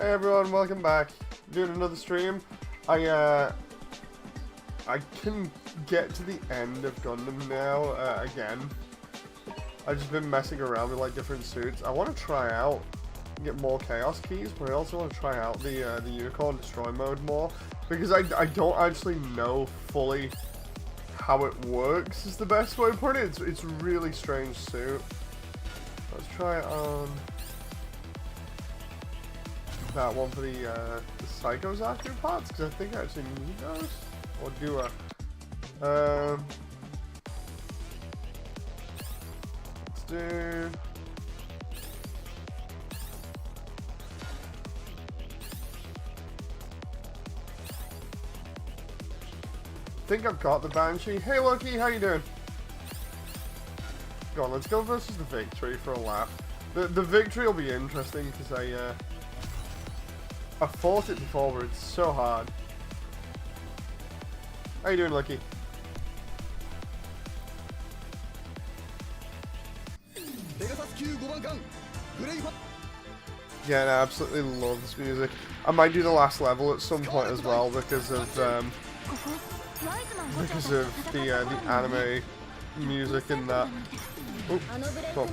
Hey everyone, welcome back. Doing another stream. I can get to the end of Gundam now, again. I've just been messing around with like different suits. I want to try out and get more Chaos Keys, but I also want to try out the Unicorn Destroy mode more. Because I don't actually know fully how it works is the best way to put it. It's a really strange suit. Let's try it on that one for the Psycho Zaku parts, because I think I actually need those. Or do I? Let's do... I think I've got the Banshee. Hey Loki, how you doing? Go on, let's go versus the Victory for a laugh. The Victory will be interesting because I fought it before, but it's so hard. How you doing, Lucky? Yeah, I absolutely love this music. I might do the last level at some point as well because of the anime music and that. Oop, cool.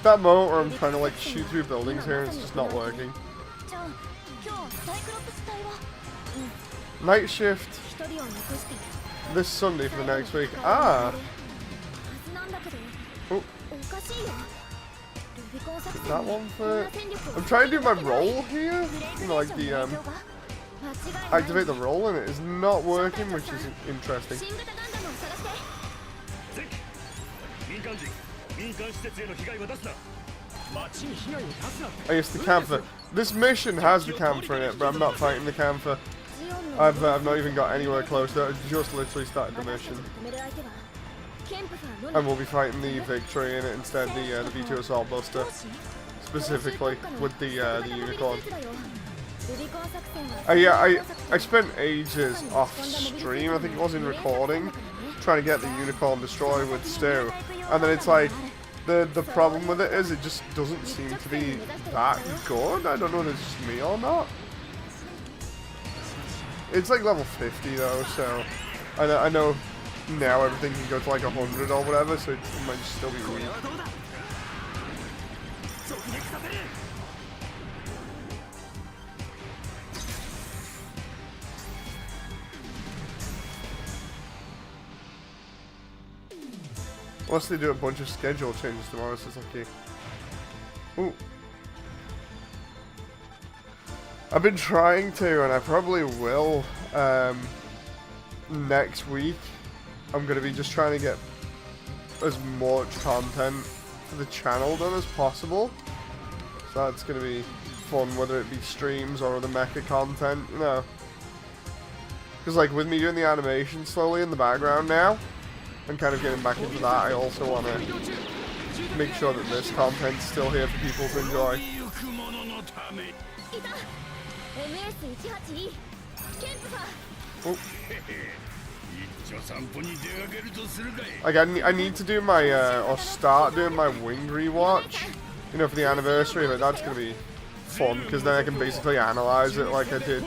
That moment where I'm trying to like shoot through buildings here and it's just not working. Night shift this Sunday for the next week. Ah! Oh. That one for... I'm trying to do my roll here. You know, like the, activate the roll and it is not working, which is interesting. I guess the Camphor. This mission has the Camphor in it, but I'm not fighting the Camphor. I've not even got anywhere close to it. I just literally started the mission. And we'll be fighting the Victory in it instead, the V2 Assault Buster. Specifically, with the Unicorn. I spent ages off stream, I think it was in recording, trying to get the Unicorn Destroy with Stu. And then it's like, the problem with it is it just doesn't seem to be that good. I don't know if it's just me or not. It's like level 50 though, so I know now everything can go to like 100 or whatever, so it might still be weak. Unless they do a bunch of schedule changes tomorrow, so it's okay. Ooh. I've been trying to, and I probably will, next week. I'm going to be just trying to get as much content for the channel done as possible. So that's going to be fun, whether it be streams or other mecha content, you know. Because like with me doing the animation slowly in the background now, and kind of getting back into that, I also want to make sure that this content's still here for people to enjoy. Oh. Like I need to do my or start doing my wing rewatch, you know, for the anniversary of it. That's gonna be fun because then I can basically analyze it like I did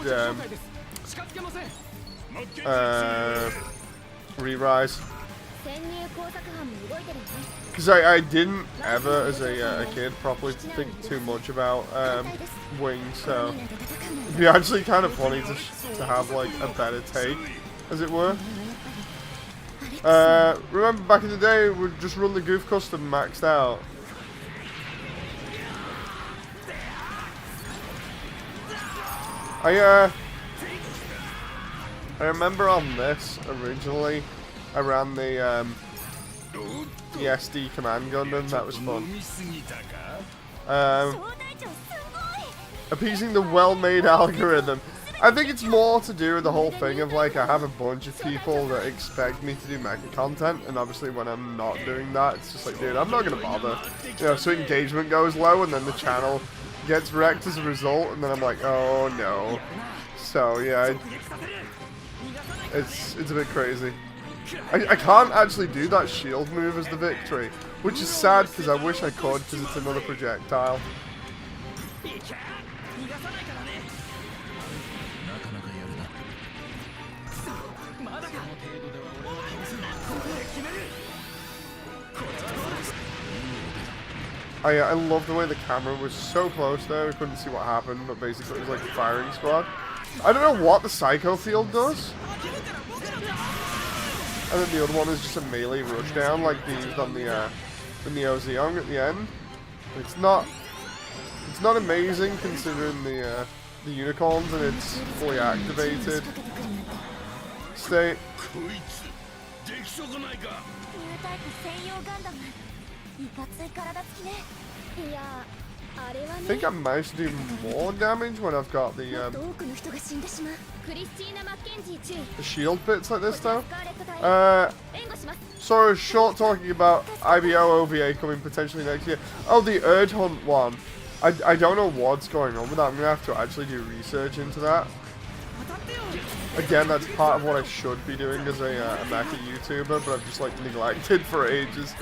Re-Rise. Because I didn't ever, as a kid, properly think too much about wings, so it'd be actually kind of funny to have like a better take, as it were. Remember back in the day, we'd just run the Goof Custom maxed out. I remember on this originally, I ran the SD Command Gundam. That was fun. Appeasing the well-made algorithm. I think it's more to do with the whole thing of like I have a bunch of people that expect me to do mecha content, and obviously when I'm not doing that, it's just like, dude, I'm not gonna bother. You know, so engagement goes low, and then the channel gets wrecked as a result, and then I'm like, oh no. So yeah, it's a bit crazy. I can't actually do that shield move as the Victory, which is sad because I wish I could, because it's another projectile. I love the way the camera was so close there, we couldn't see what happened, but basically it was like a firing squad. I don't know what the Psycho Field does. And then the other one is just a melee rushdown like they used on the Neo Zeong at the end. It's not amazing considering the unicorns and its fully activated state. I think I managed to do more damage when I've got the shield bits like this though. So short talking about IBO OVA coming potentially next year. Oh, the Erd Hunt one. I don't know what's going on with that. I'm going to have to actually do research into that. Again, that's part of what I should be doing as a mecha YouTuber, but I've just like neglected for ages.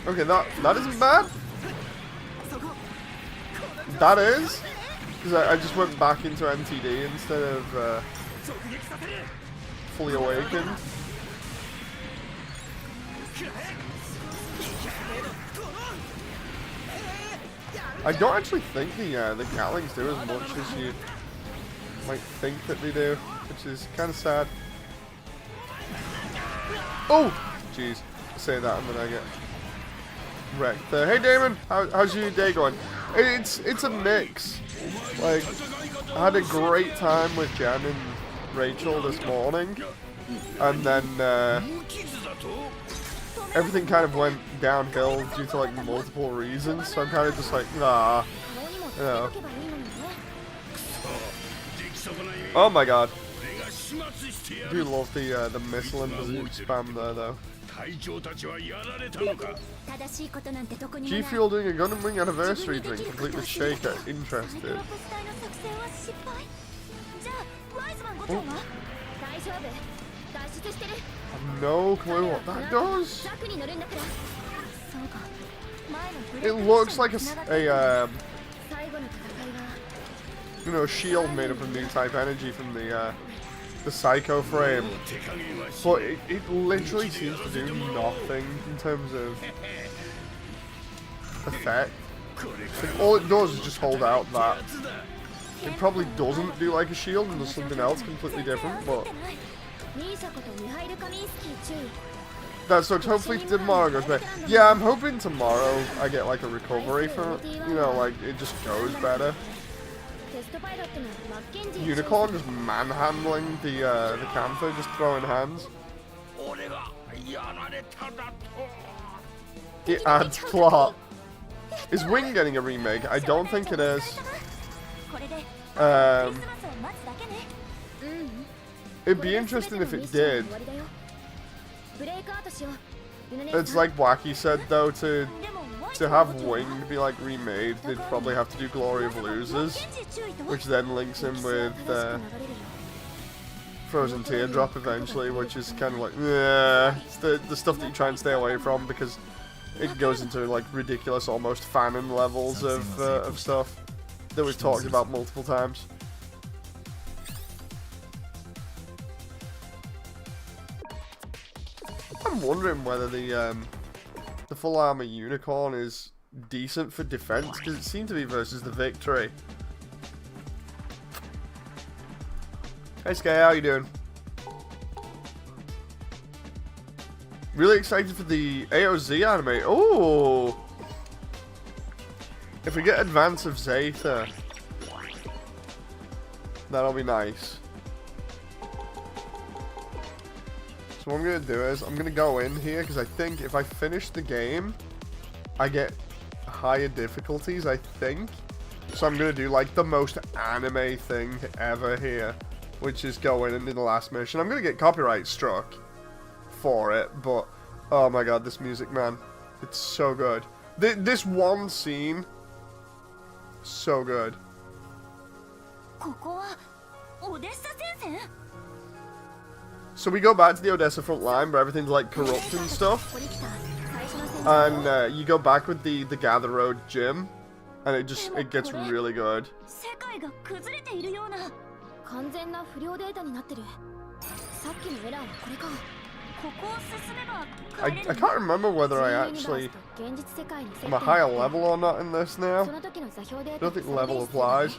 Okay, that isn't bad. That is, because I just went back into NTD instead of fully awakened. I don't actually think the Gatlings do as much as you might think that they do, which is kind of sad. Oh, jeez, I say that and then I get wrecked there. Hey Damon, how's your day going? It's a mix. Like, I had a great time with Jen and Rachel this morning, and then everything kind of went downhill due to like multiple reasons, so I'm kind of just like, nah, you know. Oh my god. I do love the missile and bazooka spam there though. G Fuel doing a Gundam Wing anniversary drink complete with shaker. Interested. Oh. I have no clue what that does. It looks like a you know, shield made up of new type energy from the Psycho frame, but it literally seems to do nothing in terms of effect. Like, all it does is just hold out that. It probably doesn't do like a shield and does something else completely different, but that sucks. Hopefully tomorrow goes better. Yeah, I'm hoping tomorrow I get like a recovery from it. You know, like it just goes better. Unicorn just manhandling the Canther, just throwing hands. It adds plot. Is Wing getting a remake? I don't think it is. It'd be interesting if it did. It's like Wacky said though, to have Wing be like remade, they'd probably have to do Glory of Losers, which then links in with Frozen Teardrop eventually, which is kind of like, yeah, it's the stuff that you try and stay away from because it goes into like ridiculous, almost fanon levels of stuff that we've talked about multiple times. I'm wondering whether the full armor unicorn is decent for defense, because it seemed to be versus the Victory. Hey Sky, how you doing? Really excited for the AOZ anime. Oh, if we get Advance of Zeta, that'll be nice. So what I'm going to do is, I'm going to go in here, because I think if I finish the game, I get higher difficulties, I think. So I'm going to do, like, the most anime thing ever here, which is go in and do the last mission. I'm going to get copyright struck for it, but, oh my god, this music, man. It's so good. This one scene, so good. So we go back to the Odessa front line where everything's like corrupt and stuff, and you go back with the Gather Road gym, and it gets really good. I can't remember whether I actually am a higher level or not in this now. I don't think level applies.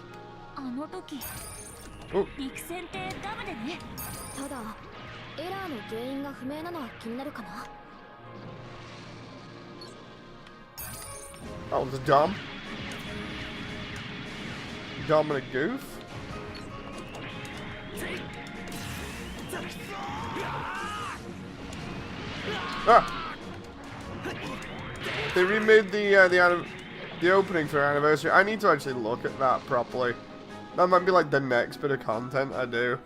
Oh. Oh, the Dom. Dominic Goof. Ah! They remade the opening for Anniversary. I need to actually look at that properly. That might be like the next bit of content I do.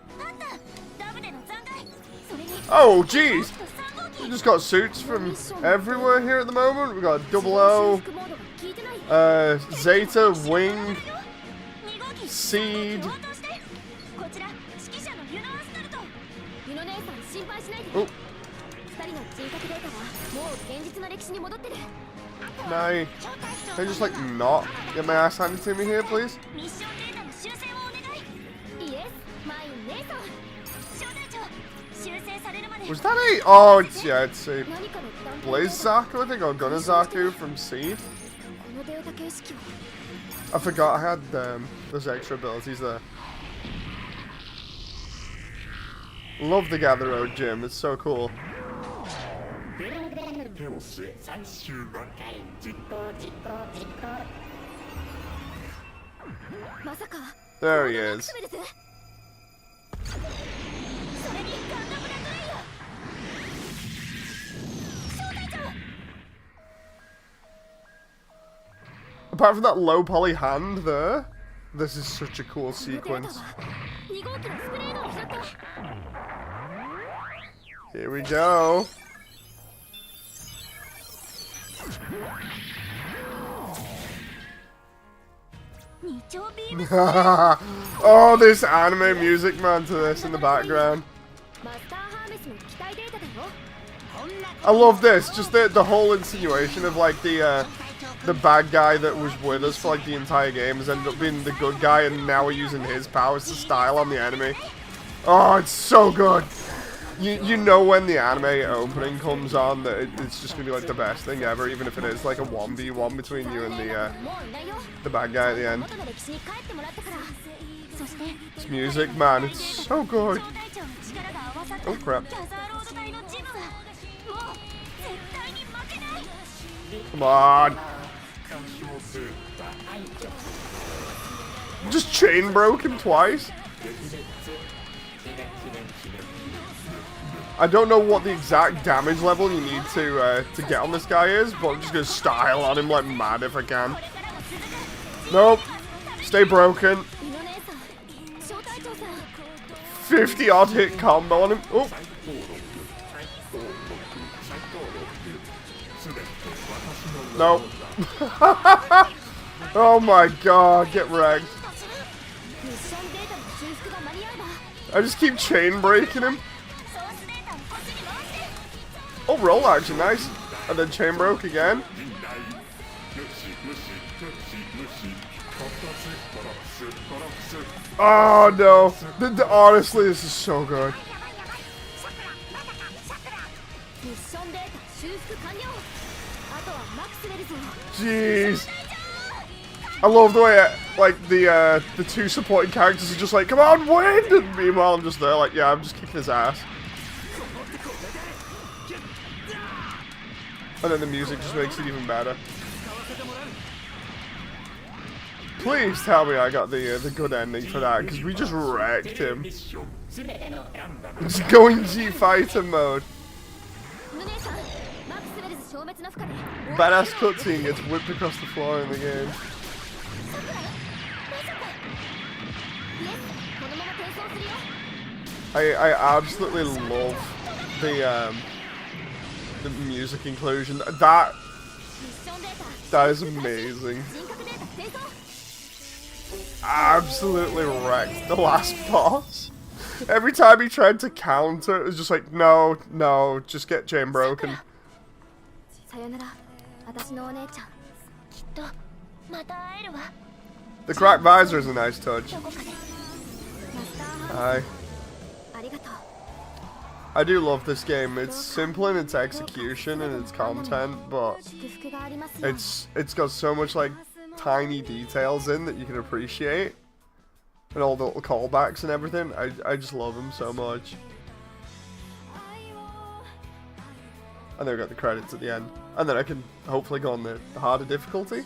Oh, jeez! We just got suits from everywhere here at the moment. We got 00, Zeta, Wing, Seed. Oh. Can I just like not get my ass handed to me here, please? Was that a... Oh, it's, yeah, it's a Blaze Zaku, I think, or Gunna Zaku from Seed. I forgot I had those extra abilities there. Love the Gather Road gym, it's so cool. There he is. Apart from that low poly hand there, this is such a cool sequence. Here we go. Oh, this anime music, man, to this in the background. I love this, just the whole insinuation of like the bad guy that was with us for like the entire game has ended up being the good guy, and now we're using his powers to style on the enemy. Oh, it's so good. You know when the anime opening comes on that it's just gonna be like the best thing ever, even if it is like a 1v1 between you and the bad guy at the end. This music, man, it's so good. Oh crap. Come on. Just chain broke him twice. I don't know what the exact damage level you need to get on this guy is, but I'm just gonna style on him like mad if I can. Nope. Stay broken. 50 odd hit combo on him. Oh. Nope. Oh my god, get wrecked. I just keep chain breaking him. Oh, roll action, nice. And then chain broke again. Oh no. Honestly, this is so good. Jeez. I love the way like the two supporting characters are just like, come on, win! And meanwhile I'm just there like, yeah, I'm just kicking his ass. And then the music just makes it even better. Please tell me I got the good ending for that, because we just wrecked him. Just going G-Fighter mode. Badass cutscene gets whipped across the floor in the game. I absolutely love the music inclusion. That is amazing. Absolutely wrecked the last boss. Every time he tried to counter, it was just like, no, no, just get chain broken. The cracked visor is a nice touch. Hi. I do love this game. It's simple in its execution and its content, but it's got so much like tiny details in that you can appreciate, and all the little callbacks and everything. I just love them so much. And then we got the credits at the end, and then I can hopefully go on the harder difficulty.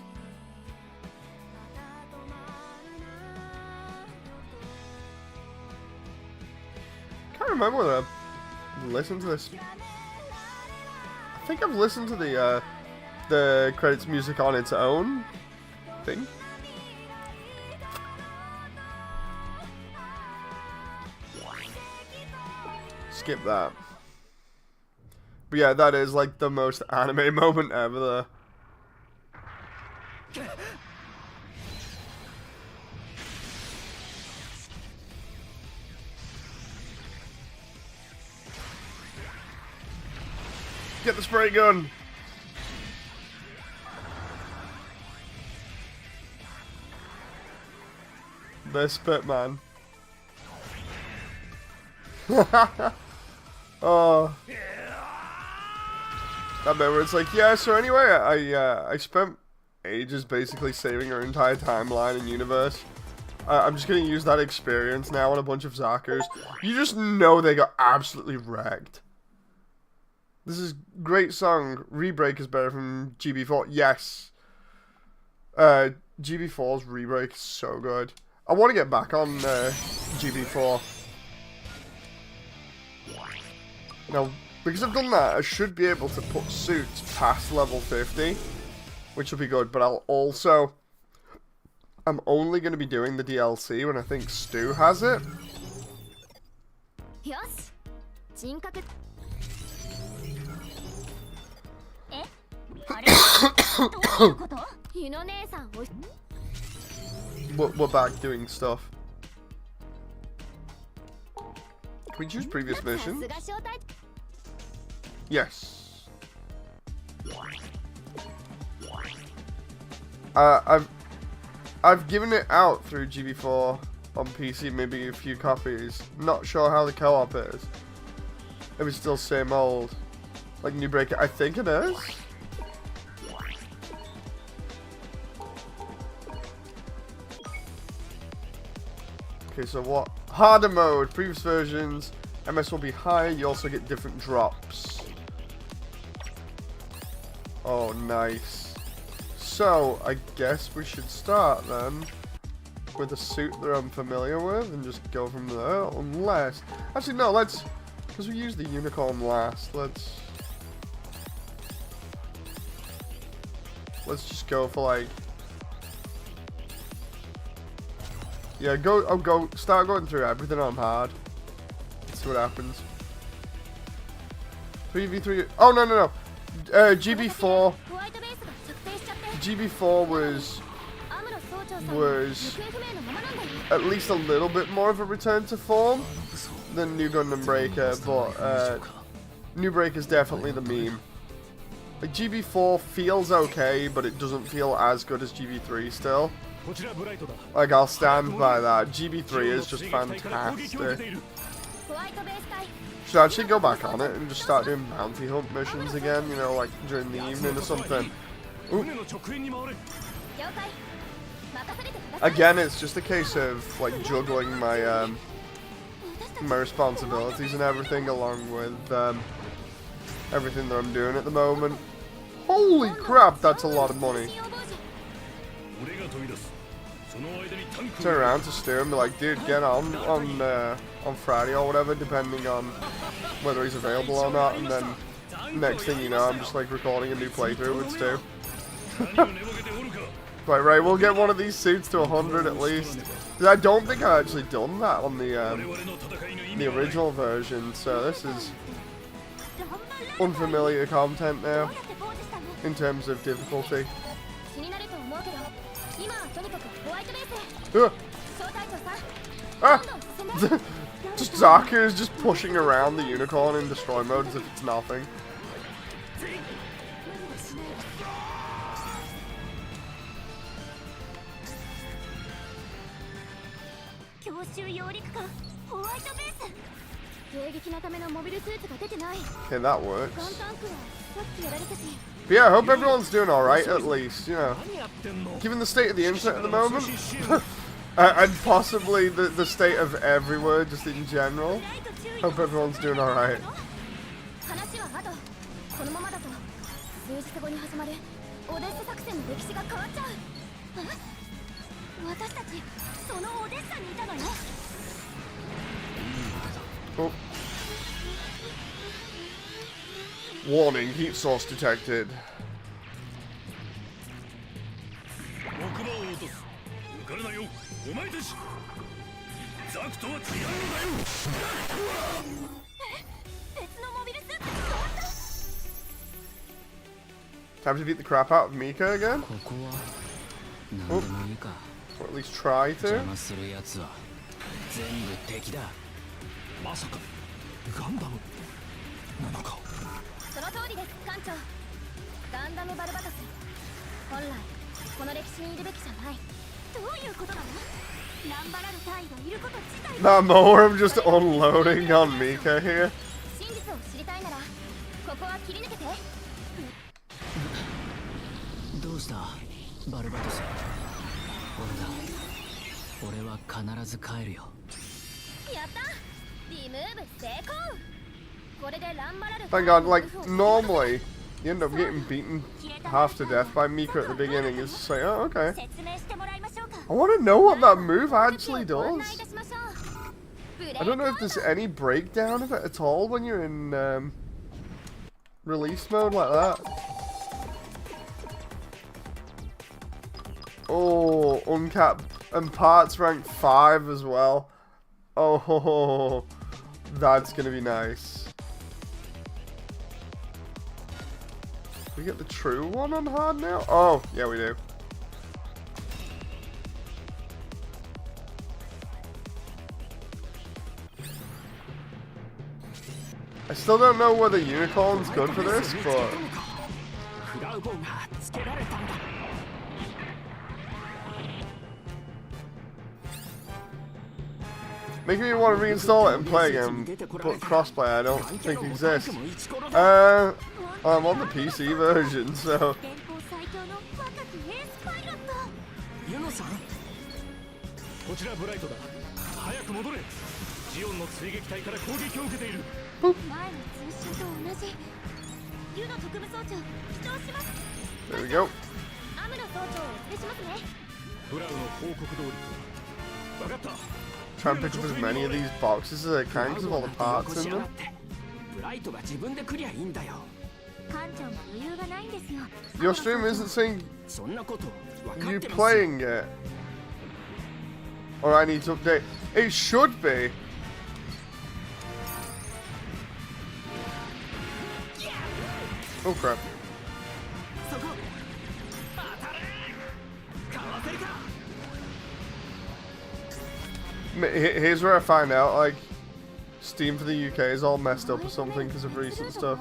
Can't remember whether I've listened to this. I think I've listened to the credits music on its own thing. Skip that. But yeah, that is like the most anime moment ever there. Get the spray gun! This bit, man. Oh. That bit where it's like, yeah, so anyway, I spent ages basically saving our entire timeline and universe. I'm just gonna use that experience now on a bunch of Zakers. You just know they got absolutely wrecked. This is great song. Rebreak is better from GB4. Yes. GB4's Rebreak is so good. I want to get back on GB4. Now, because I've done that, I should be able to put suits past level 50, which will be good, but I'm only going to be doing the DLC when I think Stu has it. We're back doing stuff. Can we choose previous mission? Yes. I've given it out through GB4 on PC, maybe a few copies. Not sure how the co-op is. If it's still same old. Like New Breaker, I think it is. Okay, so what? Harder mode, previous versions, MS will be higher, you also get different drops. Oh, nice. So, I guess we should start then with a suit that I'm familiar with and just go from there, unless... Actually, no, let's... Because we used the unicorn last, let's just go for like... Yeah, start going through everything on hard. Let's see what happens. 3v3. Oh, no. GB4 was at least a little bit more of a return to form than New Gundam Breaker, but New Breaker is definitely the meme. Like, GB4 feels okay, but it doesn't feel as good as GB3 still. Like, I'll stand by that. GB3 is just fantastic. Should I actually go back on it and just start doing bounty hunt missions again, you know, like during the evening or something. Ooh. Again, it's just a case of like juggling my my responsibilities and everything along with everything that I'm doing at the moment. Holy crap, that's a lot of money. Turn around to Stu and be like, dude, get on Friday or whatever, depending on whether he's available or not, and then next thing you know, I'm just like recording a new playthrough with Stu. Right, we'll get one of these suits to 100 at least. I don't think I've actually done that on the original version, so this is unfamiliar content now in terms of difficulty. Just Zaku is just pushing around the unicorn in destroy mode as if it's nothing. Okay, that works. But yeah, I hope everyone's doing alright at least, you know. Given the state of the internet at the moment, and possibly the state of everywhere just in general, hope everyone's doing alright. Oh. Warning, heat source detected. Time to beat the crap out of Mika again? Oh. Or at least try to. That more I'm just unloading on Mika here. Thank God, like, normally, you end up getting beaten half to death by Mika at the beginning. It's just like, oh, okay. I want to know what that move actually does. I don't know if there's any breakdown of it at all when you're in release mode like that. Oh, uncapped and parts rank 5 as well. Oh, that's gonna be nice. We get the true one on hard now? Oh, yeah, we do. I still don't know whether Unicorn's good for this, but... making me want to reinstall it and play again, but crossplay I don't think exists. I'm on the PC version, so... There we go. Try and pick up as many of these boxes as I can because of all the parts in them. Your stream isn't saying you playing it. Or I need to update. It should be. Oh crap. Here's where I find out, like, Steam for the UK is all messed up or something because of recent stuff.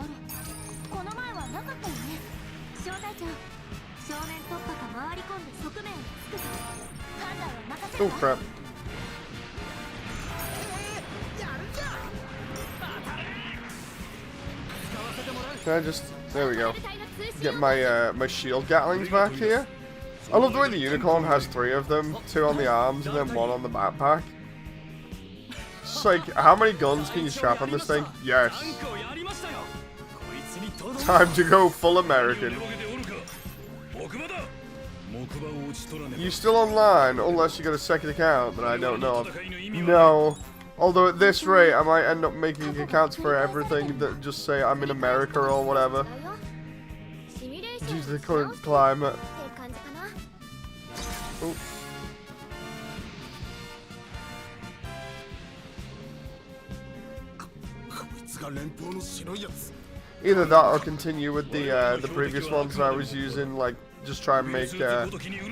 Oh crap. Can I just, there we go, get my my shield gatlings back here? I love the way the Unicorn has 3 of them, 2 on the arms and then 1 on the backpack. It's like, how many guns can you strap on this thing? Yes. Time to go full American. You still online? Unless you got a second account that I don't know of. No. Although at this rate, I might end up making accounts for everything that just say I'm in America or whatever. Due to the current climate. Oh. Either that or continue with the previous ones that I was using, like just try and make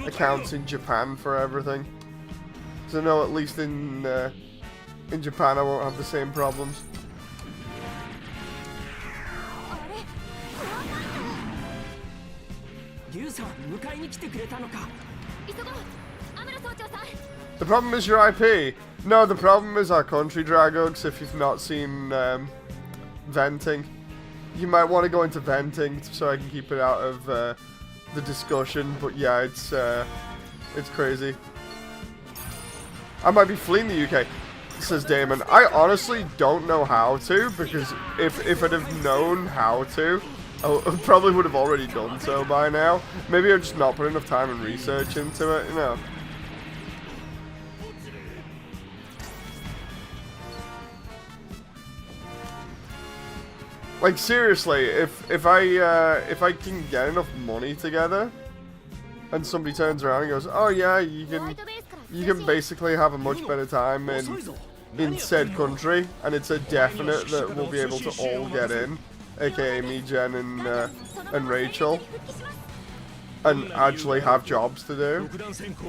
accounts in Japan for everything. So I know at least in Japan I won't have the same problems. The problem is your IP. No, the problem is our country, Dragogs, if you've not seen venting. You might want to go into venting so I can keep it out of the discussion, but yeah, it's crazy. I might be fleeing the UK, says Damon. I honestly don't know how to, because if I'd have known how to, I probably would have already done so by now. Maybe I've just not put enough time and research into it, you know. Like seriously, if I can get enough money together, and somebody turns around and goes, "Oh yeah, you can basically have a much better time in said country," and it's a definite that we'll be able to all get in, aka me, Jen, and Rachel, and actually have jobs to do.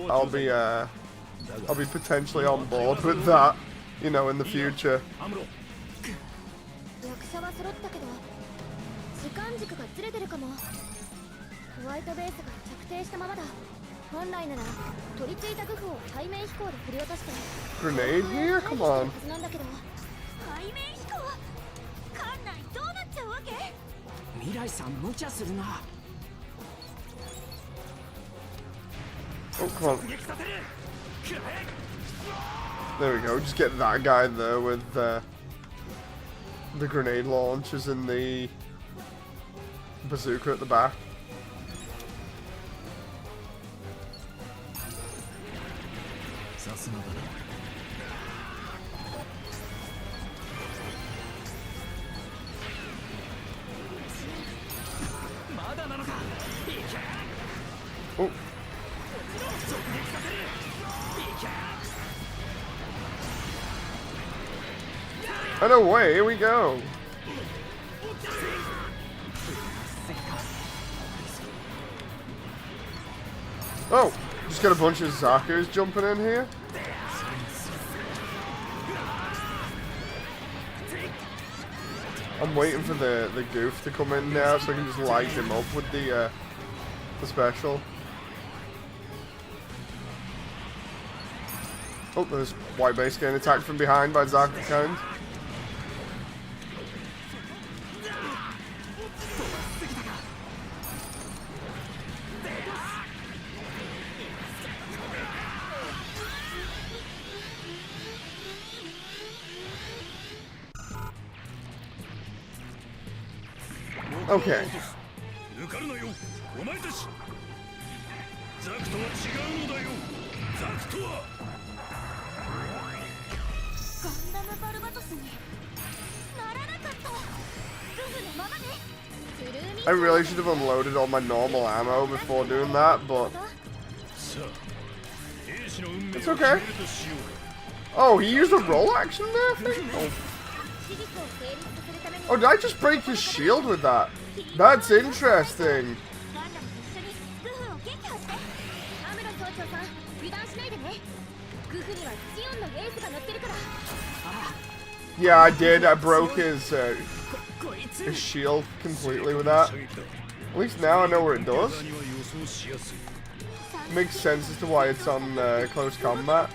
I'll be potentially on board with that, you know, in the future. 役者は揃ったけど時間軸がずれてるかも。ホワイトベースが着底したままだ。本来なら取り付いたグフを背面飛行で振り落として Grenade here? Come on. なんだけど背面飛行館内どうなっちゃうわけ？未来さん無茶するな。 Oh, come on. There we go. Just get that guy there with the grenade launchers and the bazooka at the back. Oh. And away we go. Oh, just got a bunch of Zaku's jumping in here. I'm waiting for the goof to come in now so I can just light him up with the special. Oh, there's white base getting attacked from behind by Zaku Count. Okay. I really should have unloaded all my normal ammo before doing that, but it's okay. Oh, he used a roll action there? Oh. Oh, did I just break his shield with that? That's interesting. Yeah, I did. I broke his shield completely with that. At least now I know where it does. Makes sense as to why it's on close combat.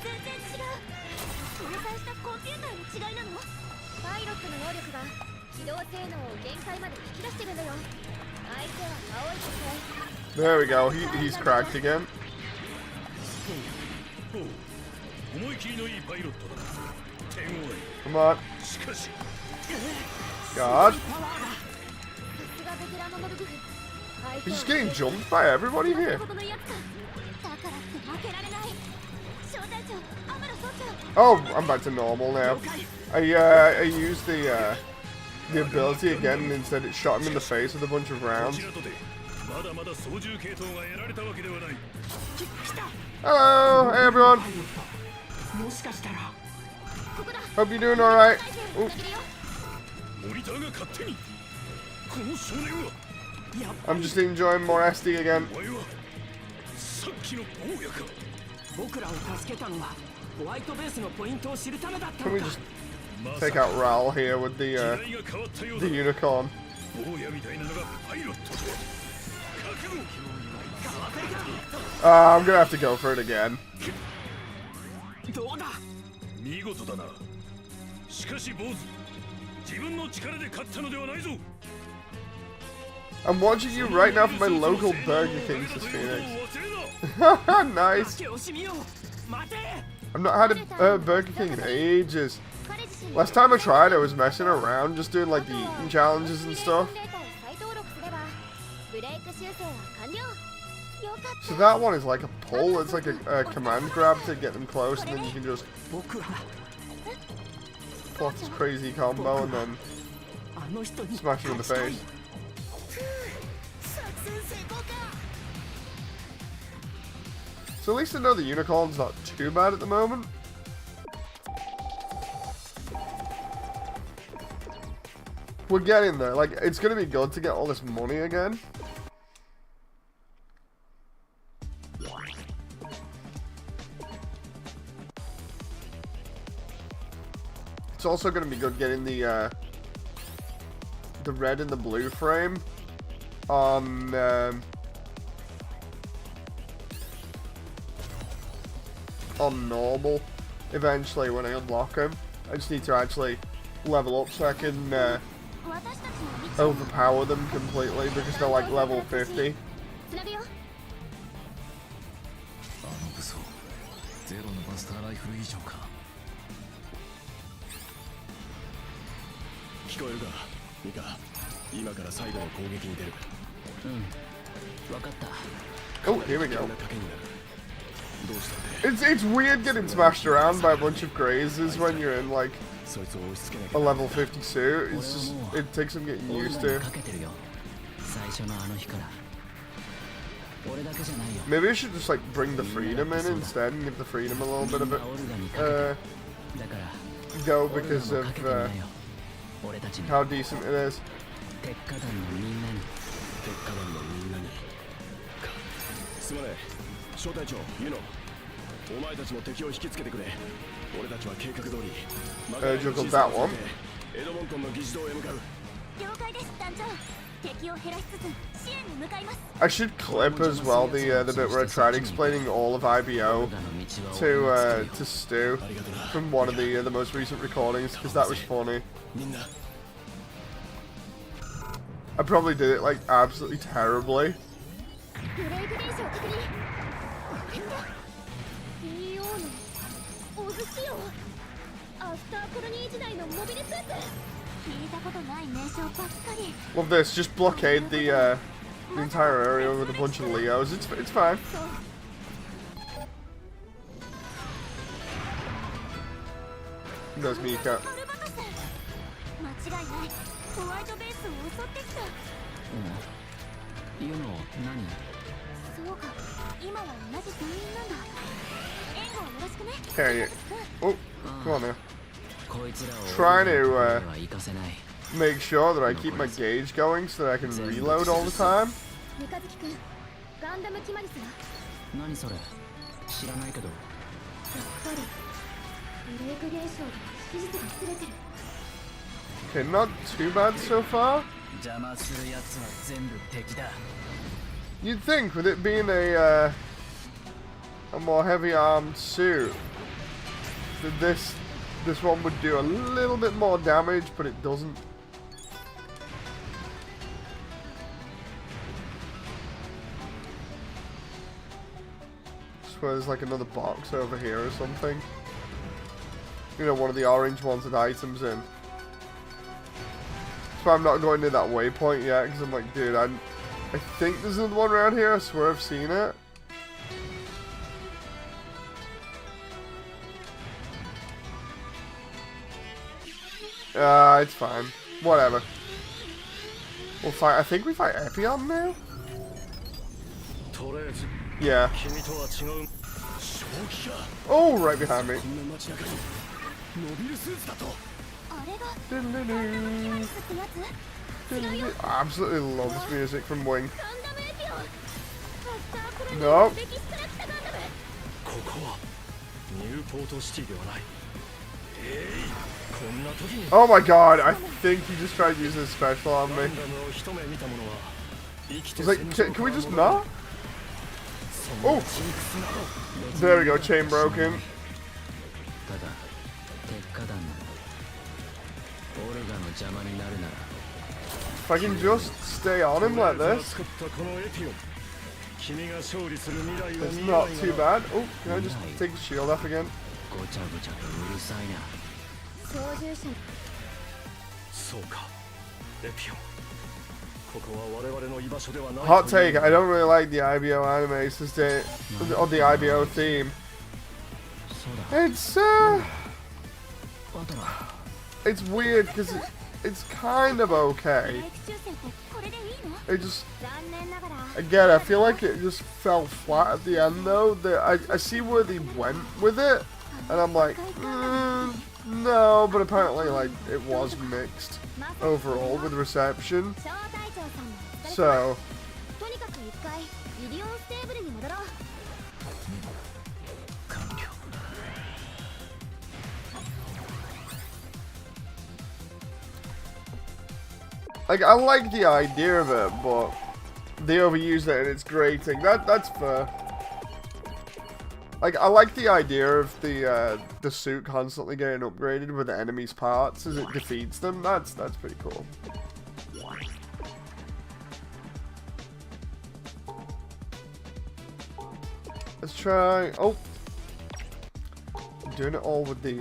There we go, he's cracked again. Come on. God. He's just getting jumped by everybody here. Oh, I'm back to normal now. I used the ability again and instead it shot him in the face with a bunch of rounds. Hello, hey everyone. Hope you're doing alright. I'm just enjoying more SD again. Can we just take out Ral here with the unicorn? I'm gonna have to go for it again. どうだ。見事だな。しかし坊主、自分の力で勝ったのではないぞ。 I'm watching you right now from my local Burger King, says Phoenix. Nice. I've not had a Burger King in ages. Last time I tried, I was messing around, just doing like the eating challenges and stuff. So that one is like a pull. It's like a command grab to get them close, and then you can just plot this crazy combo and then smash them in the face. So at least I know the unicorn's not too bad at the moment. We're getting there. Like, it's gonna be good to get all this money again. It's also gonna be good getting the red and the blue frame on normal eventually when I unlock them. I just need to actually level up so I can overpower them completely because they're like level 50. Oh, here we go. It's weird getting smashed around by a bunch of grazes when you're in like a level 50 suit. It's just, it takes some getting used to. Maybe I should just like bring the freedom in instead and give the freedom a little bit of it go because of how decent it is. Juggled that one. I should clip as well the bit where I tried explaining all of IBO to Stu from one of the most recent recordings because that was funny. I probably did it like absolutely terribly. Love this, just blockade the entire area with a bunch of Leos. It's fine. There's Mika. Hey, oh, come on now. Trying to make sure that I keep my gauge going so that I can reload all the time. Okay, not too bad so far. You'd think with it being a more heavy armed suit that this one would do a little bit more damage, but it doesn't. I swear there's like another box over here or something. You know, one of the orange ones with items in. That's why I'm not going to that waypoint yet, because I'm like, dude, I think there's another one around here. I swear I've seen it. It's fine. Whatever. We'll fight. I think we fight Epion now? Yeah. Oh, right behind me. I absolutely love this music from Wing. Nope. Oh my god, I think he just tried using his special on me. I was like, can we just not? Oh! There we go, chain broken. If I can just stay on him like this, it's not too bad. Oh, can I just take his shield off again? Hot take, I don't really like the IBO anime since or the IBO theme. It's weird because it's kind of okay. It just, again, I feel like it just fell flat at the end though. I see where they went with it, and I'm like, no, but apparently like it was mixed overall with reception. So like, I like the idea of it, but they overused it and it's grating. That's fair. Like, I like the idea of the suit constantly getting upgraded with the enemy's parts as it defeats them. That's pretty cool. Let's try. Oh, I'm doing it all with the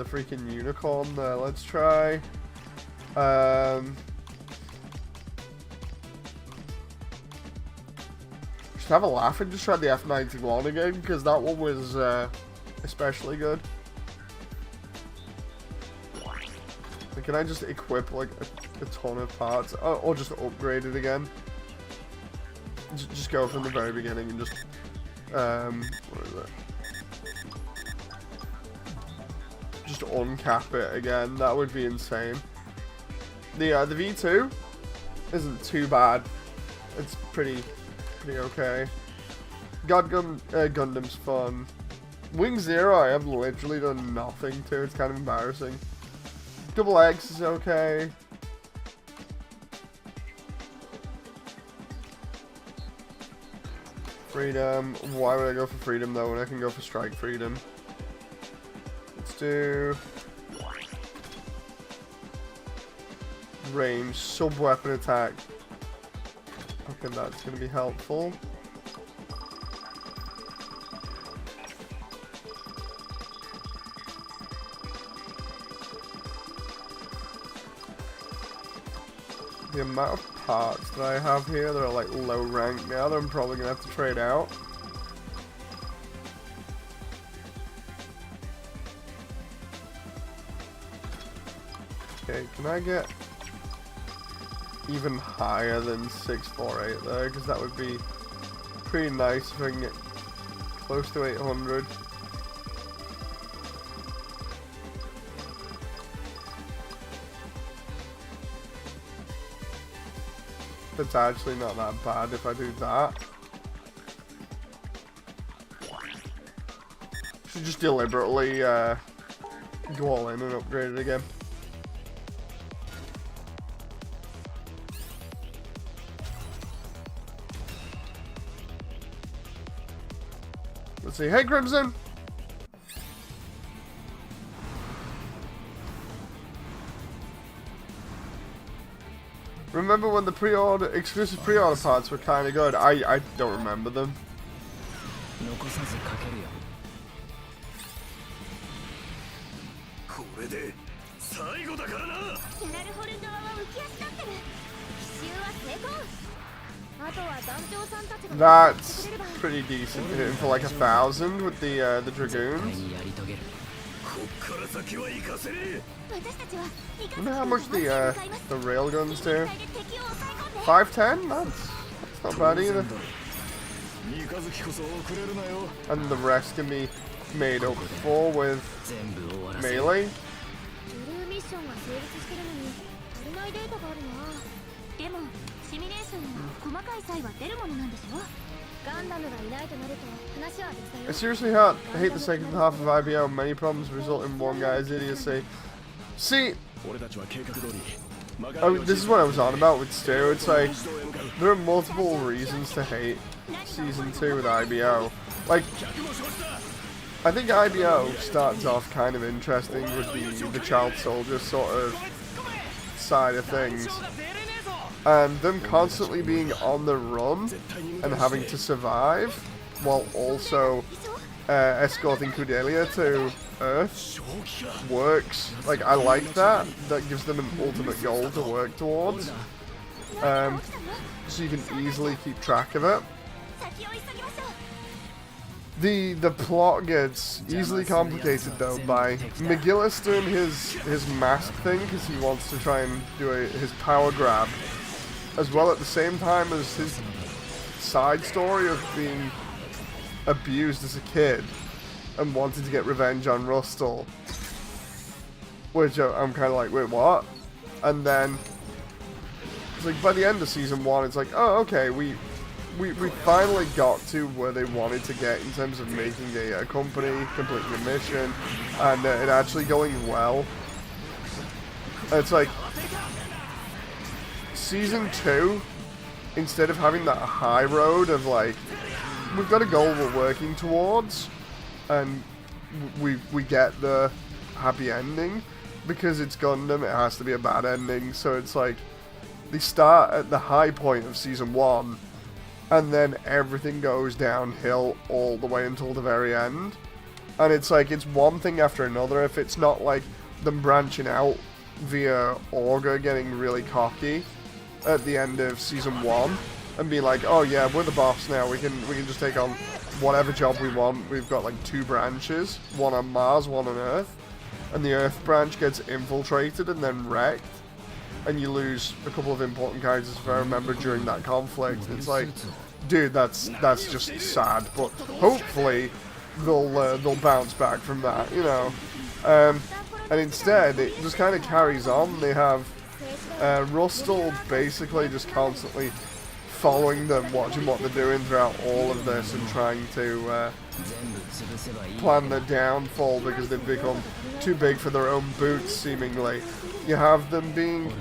freaking unicorn there. Let's try. Just have a laugh and just try the F91 again, because that one was especially good. Like, can I just equip like a ton of parts, or just upgrade it again? Just go from the very beginning and just what is it? Just uncap it again. That would be insane. The V2 isn't too bad. It's pretty okay. Gundam's fun. Wing Zero, I have literally done nothing to. It's kind of embarrassing. Double X is okay. Freedom. Why would I go for Freedom though when I can go for Strike Freedom? Let's do range, sub-weapon attack. Okay, that's going to be helpful. The amount of parts that I have here that are like low rank now that I'm probably going to have to trade out. Okay, can I get even higher than 648 there, because that would be pretty nice if I can get close to 800. It's actually not that bad if I do that. Should just deliberately go all in and upgrade it again. Let's see. Hey, Crimson! Remember when the exclusive pre-order parts were kind of good? I don't remember them. That's pretty decent hitting for like 1,000 with the Dragoons. I wonder how much the railguns do. 510? That's not bad either. And the rest can be made up for with melee. I seriously hate the second half of IBO. Many problems result in one guy's idiocy. See, this is what I was on about with Stu. It's like, there are multiple reasons to hate Season 2 with IBO. Like, I think IBO starts off kind of interesting with the child soldier sort of side of things. And them constantly being on the run and having to survive while also escorting Cordelia to Earth works. Like, I like that. That gives them an ultimate goal to work towards. So you can easily keep track of it. The plot gets easily complicated though by McGillis doing his mask thing because he wants to try and do his power grab, as well at the same time as his side story of being abused as a kid and wanting to get revenge on Rustle, which I'm kind of like, wait, what? And then it's like by the end of season 1, it's like, oh, okay, we finally got to where they wanted to get in terms of making a company, completing a mission, and it actually going well. It's like season 2, instead of having that high road of like, we've got a goal we're working towards, and we get the happy ending, because it's Gundam, it has to be a bad ending, so it's like, they start at the high point of season 1, and then everything goes downhill all the way until the very end. And it's like, it's one thing after another. If it's not like them branching out via Orga getting really cocky at the end of season 1 and be like, oh yeah, we're the boss now, we can just take on whatever job we want. We've got like 2 branches, one on Mars, one on Earth, and the Earth branch gets infiltrated and then wrecked, and you lose a couple of important characters, if I remember, during that conflict. It's like, dude, that's just sad. But hopefully they'll bounce back from that, you know. And instead, it just kind of carries on. They have Rustle basically just constantly following them, watching what they're doing throughout all of this, and trying to plan their downfall because they've become too big for their own boots, seemingly. You have them being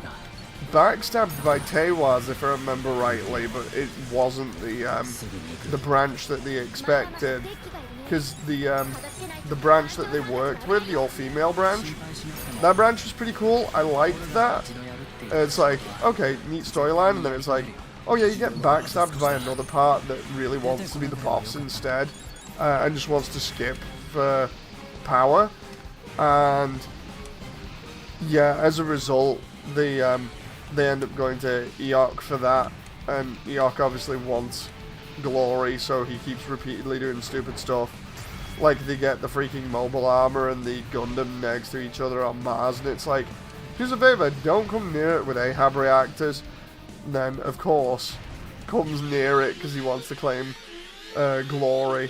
backstabbed by Teiwaz, if I remember rightly, but it wasn't the branch that they expected, because the branch that they worked with, the all-female branch, that branch was pretty cool. I liked that. It's like, okay, neat storyline, and then it's like, oh yeah, you get backstabbed by another part that really wants to be the boss instead, and just wants to skip for power, and yeah, as a result, they end up going to Eok for that, and Eok obviously wants glory, so he keeps repeatedly doing stupid stuff. Like, they get the freaking mobile armor and the Gundam next to each other on Mars, and it's like, here's a favor, don't come near it with Ahab reactors. And then, of course, comes near it because he wants to claim glory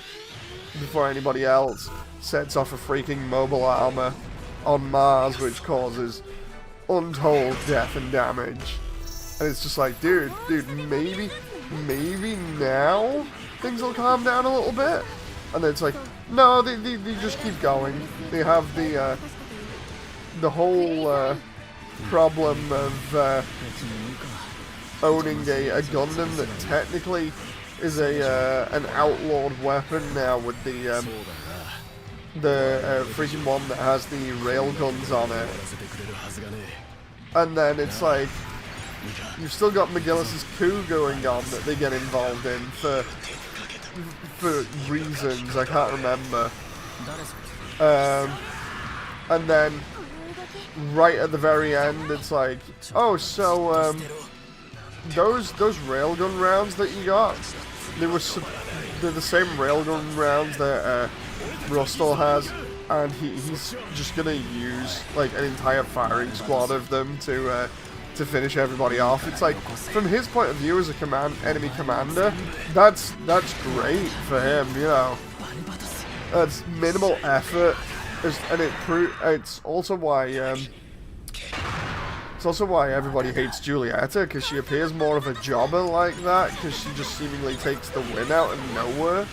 before anybody else, sets off a freaking mobile armor on Mars, which causes untold death and damage. And it's just like, dude, maybe now things will calm down a little bit. And then it's like, no, they just keep going. They have the whole problem of owning a Gundam that technically is an outlawed weapon now, with the freaking one that has the rail guns on it. And then it's like, you've still got McGillis' coup going on that they get involved in for reasons I can't remember. And then right at the very end, it's like, oh, so those railgun rounds that you got, they're the same railgun rounds that Rustle has, and he's just gonna use like an entire firing squad of them to finish everybody off. It's like, from his point of view as a enemy commander, that's great for him, you know. That's minimal effort, and it's also why everybody hates Julieta, because she appears more of a jobber like that, because she just seemingly takes the win out of nowhere.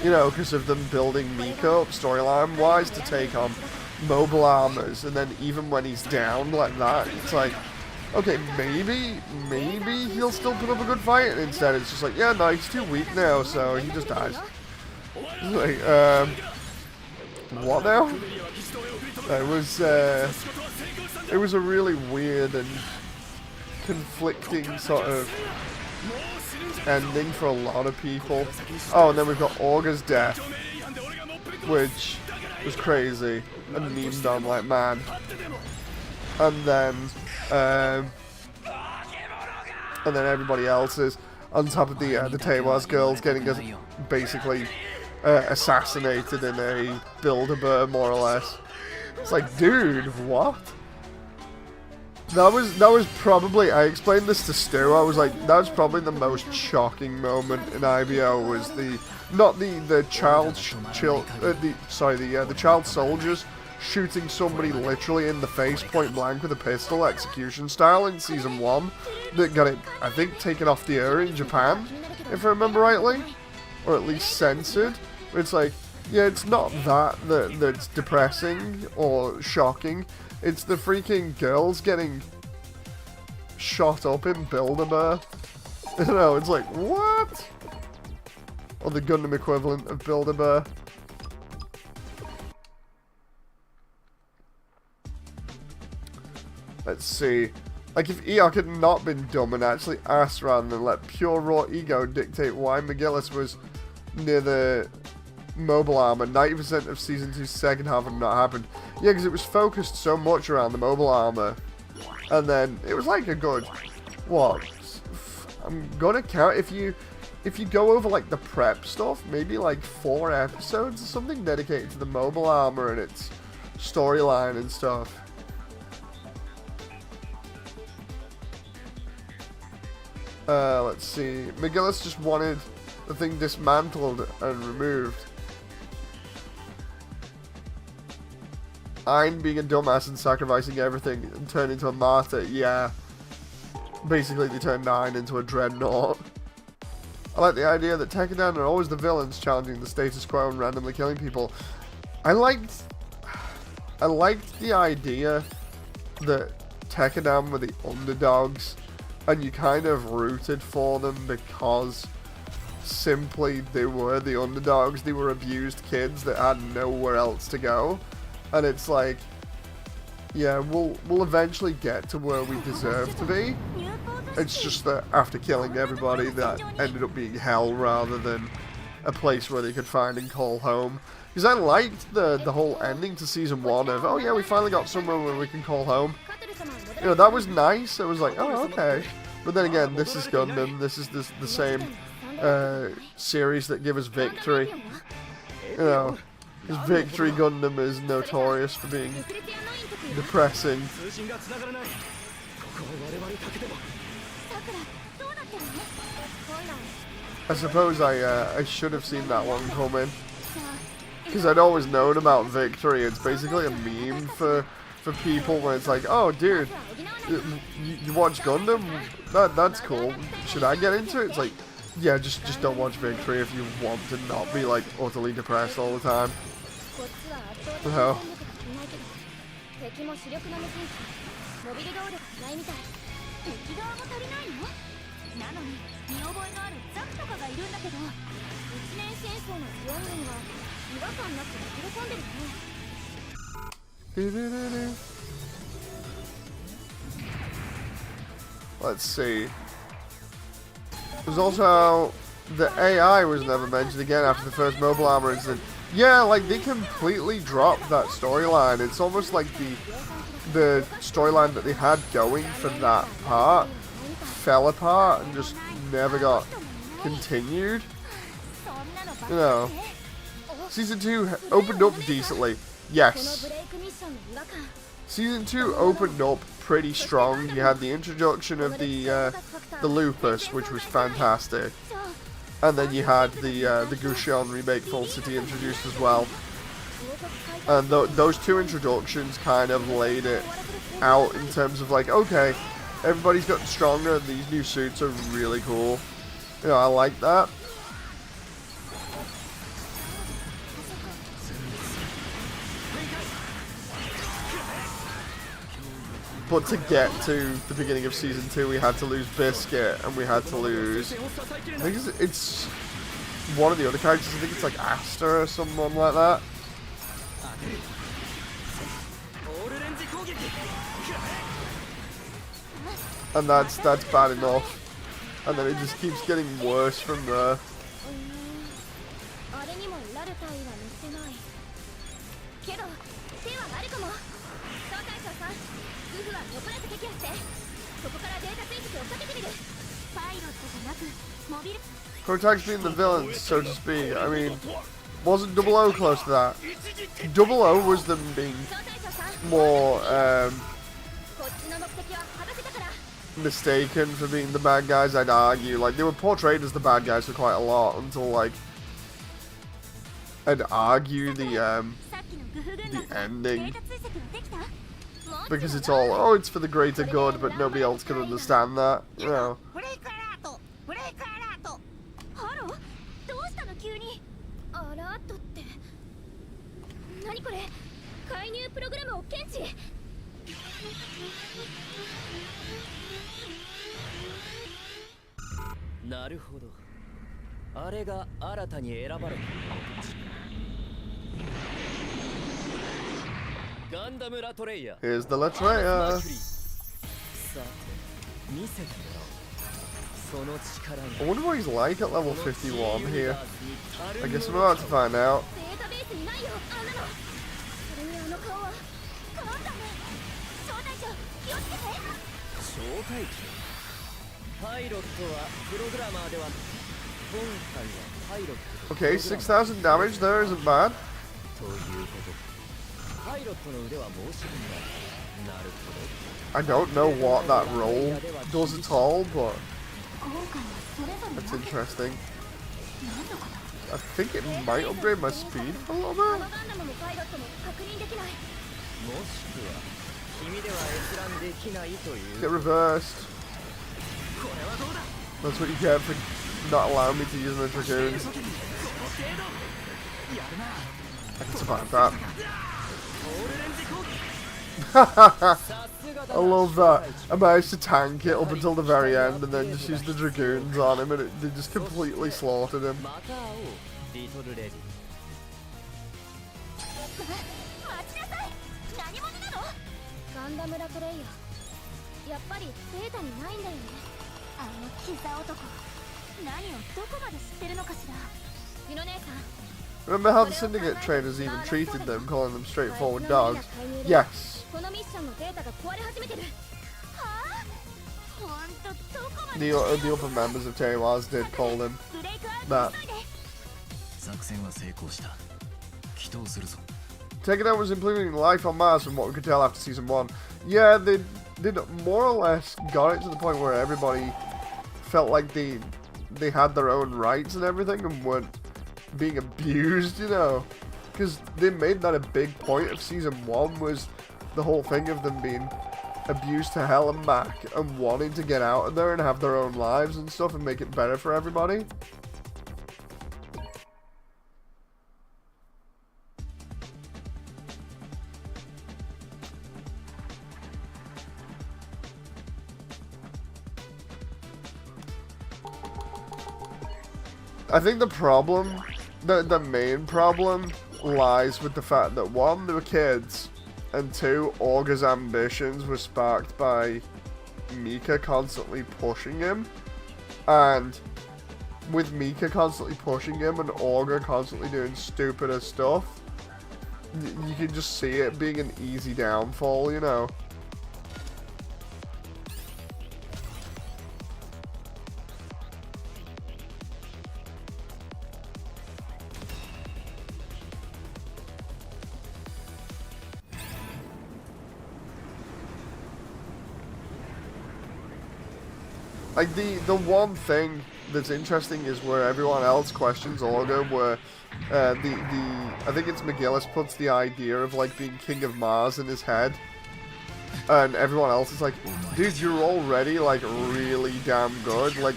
You know, because of them building Miko up storyline-wise to take on mobile armors, and then even when he's down like that, it's like, okay, maybe he'll still put up a good fight, and instead it's just like, yeah, no, he's too weak now, so he just dies. Like, what now? It was a really weird and conflicting sort of ending for a lot of people. Oh, and then we've got Auga's death, which was crazy and memed on like mad. And then everybody else's on top of the table as girls getting basically assassinated in a Build-A-Bear, more or less. It's like, dude, what? That was probably, I explained this to Stu, I was like, that was probably the most shocking moment in IBO, was the child soldiers shooting somebody literally in the face point blank with a pistol, execution style, in season 1, that got it, I think, taken off the air in Japan, if I remember rightly, or at least censored. It's like, yeah, it's not that's depressing or shocking. It's the freaking girls getting shot up in Build-A-Bear. You know, it's like, what? Or the Gundam equivalent of Build-A-Bear. Let's see. Like, if Eok had not been dumb and actually asked rather than let pure raw ego dictate why McGillis was near the mobile armor, 90% of Season 2's second half had not happened. Yeah, because it was focused so much around the mobile armor. And then, it was like a good, what? I'm gonna count, if you go over like the prep stuff, maybe like 4 episodes or something dedicated to the mobile armor and its storyline and stuff. Let's see. McGillis just wanted the thing dismantled and removed. Ein being a dumbass and sacrificing everything and turned into a martyr. Yeah. Basically, they turned Ein into a dreadnought. I like the idea that Tekkadan are always the villains challenging the status quo and randomly killing people. I liked the idea that Tekkadan were the underdogs, and you kind of rooted for them because simply they were the underdogs. They were abused kids that had nowhere else to go. And it's like, yeah, we'll eventually get to where we deserve to be. It's just that after killing everybody, that ended up being hell rather than a place where they could find and call home. Because I liked the whole ending to Season 1 of, oh yeah, we finally got somewhere where we can call home. You know, that was nice. It was like, oh, okay. But then again, this is Gundam. This is the same series that give us victory. You know, because Victory Gundam is notorious for being depressing. I suppose I should have seen that one coming, because I'd always known about Victory. It's basically a meme for people when it's like, oh dude, you watch Gundam? That's cool. Should I get into it? It's like, yeah, just don't watch Victory if you want to not be like utterly depressed all the time. So. Let's see. There's also the AI was never mentioned again after the first mobile armor incident. Yeah, like they completely dropped that storyline. It's almost like the storyline that they had going for that part fell apart and just never got continued. You know, Season 2 opened up decently. Yes. Season 2 opened up pretty strong. You had the introduction of the Lupus, which was fantastic. And then you had the Gusion remake Full City introduced as well. And those two introductions kind of laid it out in terms of like, okay, everybody's gotten stronger, these new suits are really cool. You know, I like that. But to get to the beginning of Season 2, we had to lose Biscuit, and we had to lose, I think it's one of the other characters, I think it's like Asta or someone like that. And that's bad enough. And then it just keeps getting worse from there. あれにもラルタイは乗ってないけど手はあるかも総大将さんグフは残らず撃破してそこからデータ追跡をかけてみるパイロットじゃなくモビル Cortex being the villain, so to speak. I mean, wasn't Double O close to that? Double O was them being 総大将さん more こっちの目的は果たせたから mistaken for being the bad guys, I'd argue. Like, they were portrayed as the bad guys for quite a lot until, like, I'd argue the ending. Because it's all, oh, it's for the greater good, but nobody else can understand that, you know. ハローどうしたの急にアラートって何これ介入プログラムを検知なるほどあれが新たに選ばれたガンダムラトレイヤ Here's the Latreia. さて見せてもらおうその力 I wonder what he's like at level 51 here. I guess we're about to find out. データベースにないよあんなのそれにあの顔はガンダム招待長気をつけて招待機パイロットはプログラマーでは今回はパイロット Okay, 6,000 damage there isn't bad. ということパイロットの腕は申し分ないなるほど I don't know what that role does at all, but 今回はそれぞれ that's interesting. 何のこと I think it might upgrade my speed a little あ bit. のガンダムもパイロットも確認できないもしくは君では閲覧できないという Get reversed. これはどうだ That's what you get for not allowing me to use my dragoons. この程度やるな I can survive that. オールレンジ攻撃 I love that. I managed to tank it up until the very end and then just use the dragoons on him and they just completely slaughtered him. また会おうリトルレディ待ちなさい何者なのガンダムラトレイヤやっぱりデータにないんだよねあのキザ男何をどこまで知ってるのかしらユノ姉さん Remember how the Syndicate trainers even treated them, calling them straightforward dogs? Yes. このミッションのデータが壊れ始めてるはあほんとどこま The, で the other members of Tewas did call them ブレイクアウト that. 急いで作戦は成功した祈祷するぞ Taking out was implementing life on Mars from what we could tell after season 1. Yeah, they more or less got it to the point where everybody felt like they had their own rights and everything and weren't being abused, you know. Because they made that a big point of season 1 was the whole thing of them being abused to hell and back and wanting to get out of there and have their own lives and stuff and make it better for everybody. I think the problem, the main problem, lies with the fact that 1, they were kids, and 2, Augur's ambitions were sparked by Mika constantly pushing him, and with Mika constantly pushing him and Augur constantly doing stupider stuff, you can just see it being an easy downfall, you know. Like, the one thing that's interesting is where everyone else questions Augur, where I think it's McGillis puts the idea of, like, being King of Mars in his head, and everyone else is like, dude, you're already, like, really damn good, like,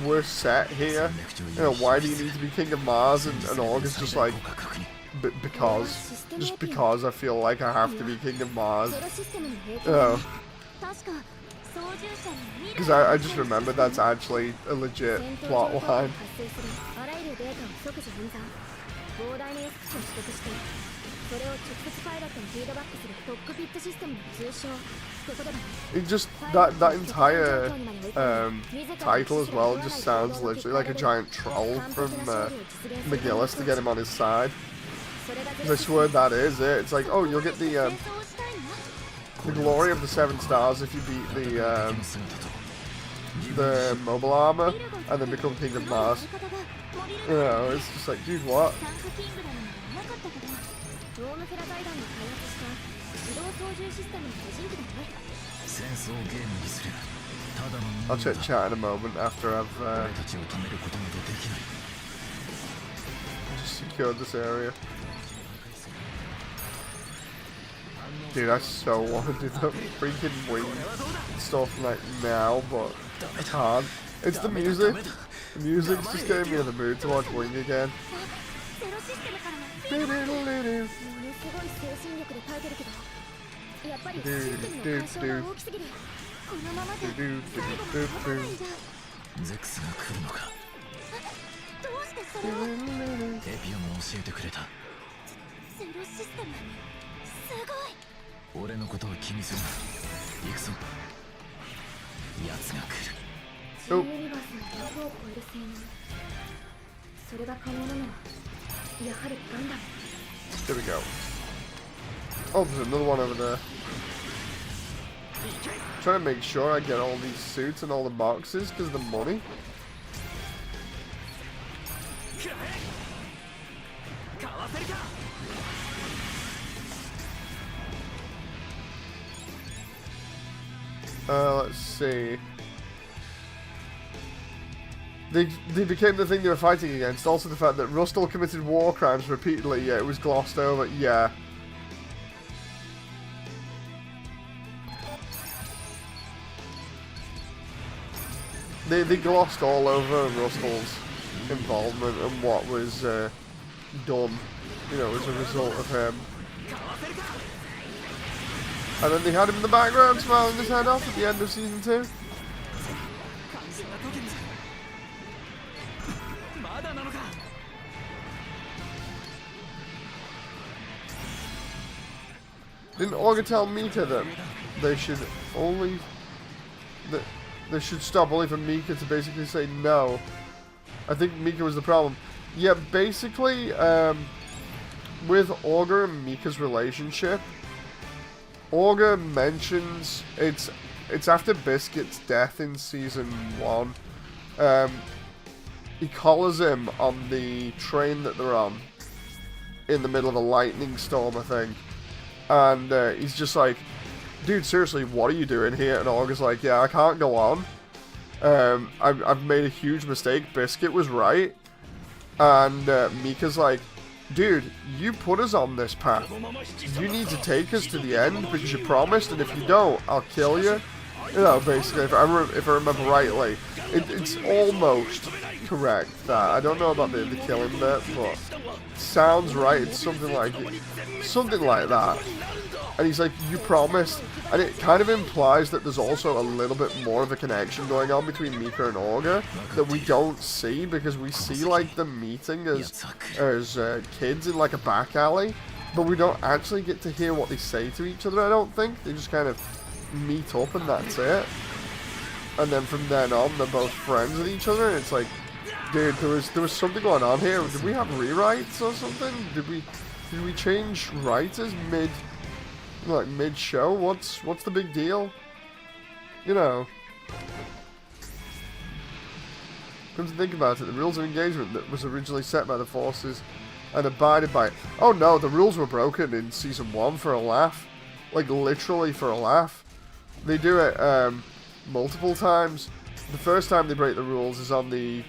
we're set here, you know, why do you need to be King of Mars? And Augur's just like, just because I feel like I have to be King of Mars. Oh. Because I just remember that's actually a legit plot line. それを直接パイロットにフィードバックするコックピットシステムの通称ってことだね。 It just that entire title as well just sounds literally like a giant troll from McGillis to get him on his side. I swear that is it. It's like, oh, you'll get the glory of the 7 stars if you beat the mobile armor and then become King of Mars. You know, it's just like, dude, what? I'll check chat in a moment after I've just secured this area. Dude, I so want to do the freaking wing stuff like now, but I can't. It's the music. The music's just getting me in the mood to watch Wing again. Oh. There we go. Oh, there's another one over there. Trying to make sure I get all these suits and all the boxes because of the money. Let's see. They became the thing they were fighting against. Also the fact that Rustle committed war crimes repeatedly, yeah, it was glossed over, yeah. They glossed all over Rustle's involvement and what was done, you know, as a result of him. And then they had him in the background smiling his head off at the end of season 2. Didn't Orga tell Mika that they should only... that they should stop only for Mika to basically say no? I think Mika was the problem. Yeah, basically, with Orga and Mika's relationship, Orga mentions it's after Biscuit's death in season 1. He collars him on the train that they're on in the middle of a lightning storm, I think. And he's just like, dude, seriously, what are you doing here? And Orga's like, yeah, I can't go on. I've made a huge mistake. Biscuit was right. And Mika's like, dude, you put us on this path. You need to take us to the end because you promised, and if you don't, I'll kill you. You know, basically, if I remember rightly. It's almost correct, that. I don't know about the killing bit, but sounds right. It's something like that. And he's like, you promised. And it kind of implies that there's also a little bit more of a connection going on between Mika and Orga that we don't see, because we see like them meeting as kids in like a back alley, but we don't actually get to hear what they say to each other, I don't think. They just kind of meet up and that's it. And then from then on, they're both friends with each other, and it's like, dude, there was something going on here. Did we have rewrites or something? Did we change writers mid-show? What's the big deal? You know. Come to think about it, the rules of engagement that was originally set by the forces and abided by it. Oh no, the rules were broken in season 1 for a laugh. Like literally for a laugh. They do it multiple times. The first time they break the rules is on the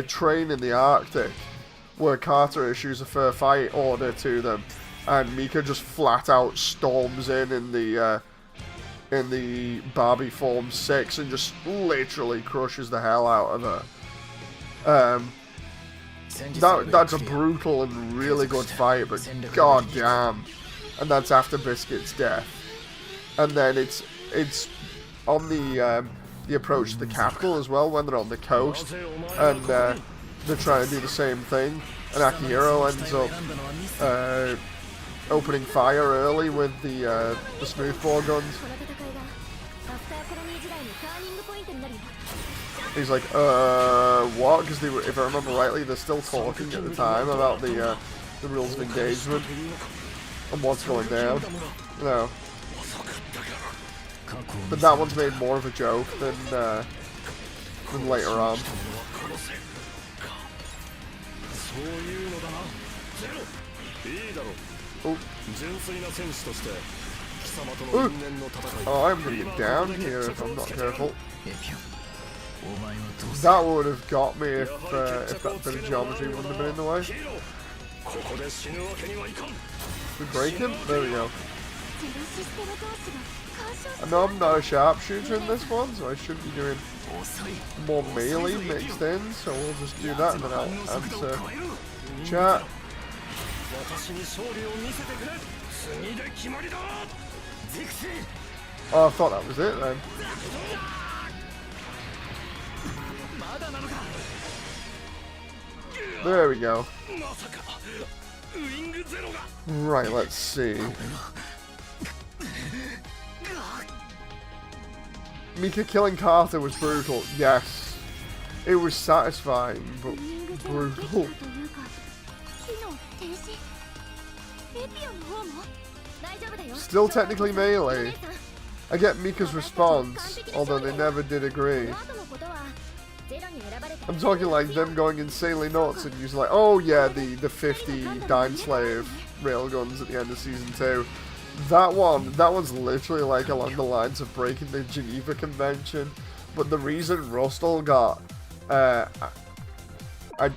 train in the Arctic, where Carter issues a fair fight order to them, and Mika just flat out storms in the Barbie Form 6 and just literally crushes the hell out of her. That's a brutal and really good fight, but god damn. And that's after Biscuit's death. And then it's on the approach to the capital as well, when they're on the coast, and they're trying to do the same thing, and Akihiro ends up opening fire early with the smoothbore guns. この戦いがアフターコロニー時代のターニングポイントになるよ。 He's like, what? Because they were, if I remember rightly, they're still talking at the time about the rules of engagement and what's going down. No. But that one's made more of a joke than later on. Oh. Ooh. Oh, I'm gonna get down here if I'm not careful. That would have got me if that bit of geometry wouldn't have been in the way. We break him? There we go. I know I'm not a sharpshooter in this one, so I should be doing more melee mixed in, so we'll just do that and then I'll answer chat. Oh, I thought that was it then. There we go. Right, let's see. Mika killing Carter was brutal, yes. It was satisfying, but brutal. Still technically melee. I get Mika's response, although they never did agree. I'm talking like them going insanely nuts and using like, oh yeah, the 50 Dime Slave railguns at the end of season 2. That one's literally like along the lines of breaking the Geneva Convention. But the reason Rustle got, I'd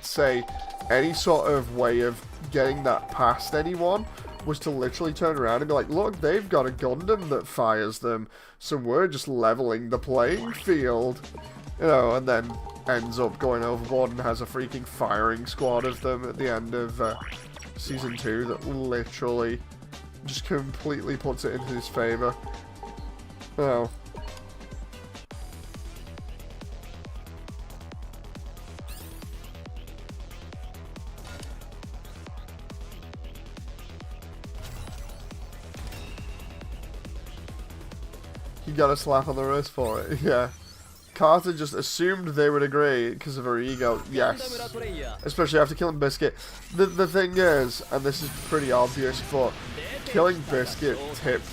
say, any sort of way of getting that past anyone was to literally turn around and be like, look, they've got a Gundam that fires them, so we're just leveling the playing field. You know, and then ends up going overboard and has a freaking firing squad of them at the end of season 2 that literally just completely puts it in his favor. Oh. He got a slap on the wrist for it, yeah. Carter just assumed they would agree because of her ego. Yes. Especially after killing Biscuit. The thing is, and this is pretty obvious, but killing Biscuit tipped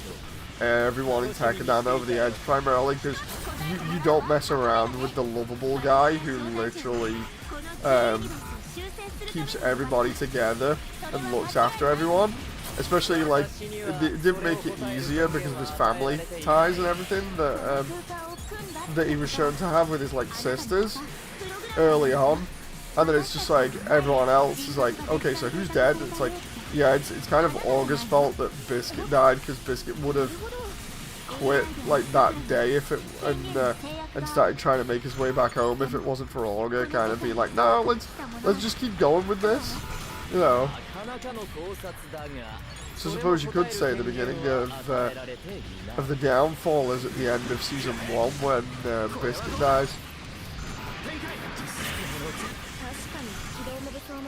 everyone in Tekkadan over the edge, primarily because you don't mess around with the lovable guy who literally keeps everybody together and looks after everyone. Especially, like, it didn't make it easier because of his family ties and everything that he was shown to have with his, like, sisters early on. And then it's just like, everyone else is like, okay, so who's dead? And it's like, yeah, it's kind of Augur's fault that Biscuit died, because Biscuit would have quit, like, that day if it, and started trying to make his way back home if it wasn't for Augur kind of being like, no, let's just keep going with this, you know. So I suppose you could say the beginning of the downfall is at the end of season 1 when Biscuit dies.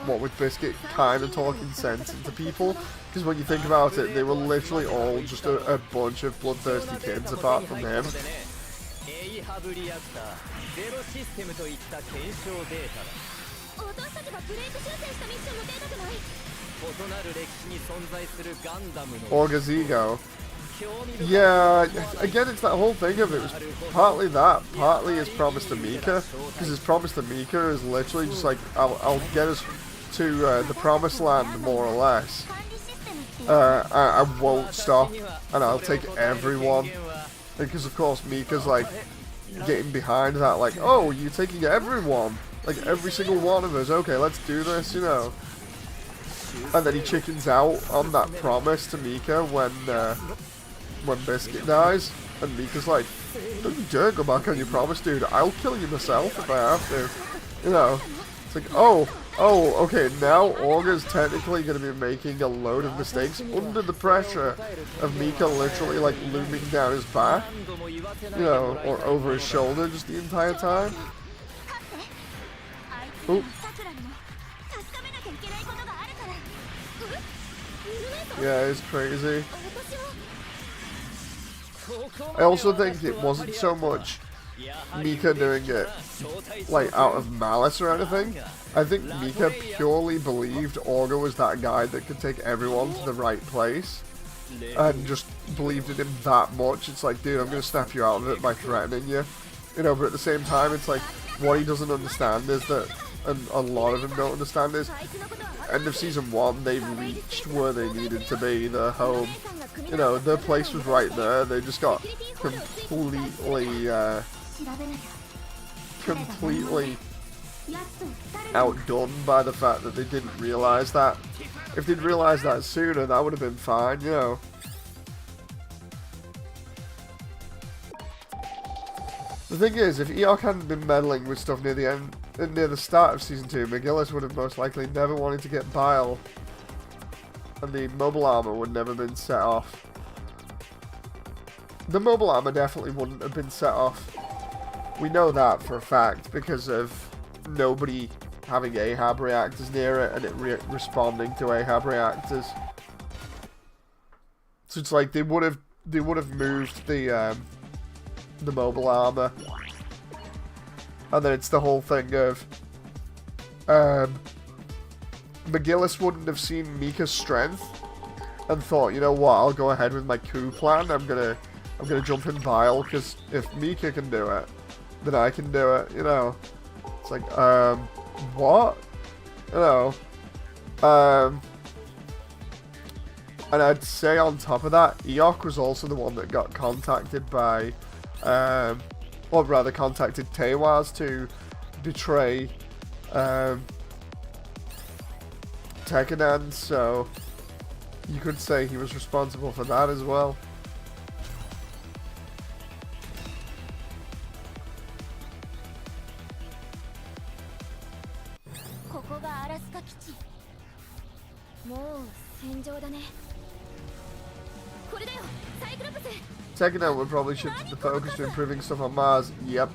What with Biscuit kind of talking sense into people, because when you think about it, they were literally all just a bunch of bloodthirsty kids apart from him. Augur's ego. Yeah, again, it's that whole thing of it was partly that, partly his promise to Mika, because his promise to Mika is literally just like, I'll get us to the promised land, more or less. I won't stop, and I'll take everyone, because of course Mika's like getting behind that, like, oh, you're taking everyone, like every single one of us, okay, let's do this, you know. And then he chickens out on that promise to Mika when Biscuit dies, and Mika's like, don't you dare go back on your promise, dude, I'll kill you myself if I have to, you know. It's like, oh, okay, now Augur's technically going to be making a load of mistakes under the pressure of Mika literally, like, looming down his back, you know, or over his shoulder just the entire time. Ooh. Yeah, it's crazy. I also think it wasn't so much Mika doing it like out of malice or anything. I think Mika purely believed Augur was that guy that could take everyone to the right place, and just believed in him that much. It's like, dude, I'm gonna snap you out of it by threatening you, you know. But at the same time, it's like, what he doesn't understand is that, and a lot of them don't understand, is end of season 1 they reached where they needed to be, their home, you know, their place was right there. They just got completely outdone by the fact that they didn't realize that. If they'd realized that sooner, that would have been fine, you know. The thing is, if Eok hadn't been meddling with stuff near the end, near the start of season 2, McGillis would have most likely never wanted to get Bile, and the mobile armor would never been set off. The mobile armor definitely wouldn't have been set off. We know that for a fact because of nobody having Ahab reactors near it and it responding to Ahab reactors. So it's like they would have moved the mobile armor, and then it's the whole thing of McGillis wouldn't have seen Mika's strength and thought, you know what, I'll go ahead with my coup plan. I'm gonna jump in Bile, because if Mika can do it, then I can do it, you know. It's like, what? You know. And I'd say on top of that, Eok was also the one that got contacted by, or rather contacted Tewaz to betray Tekkadan, so you could say he was responsible for that as well. Tekkadan would probably shift the focus to improving stuff on Mars. Yep.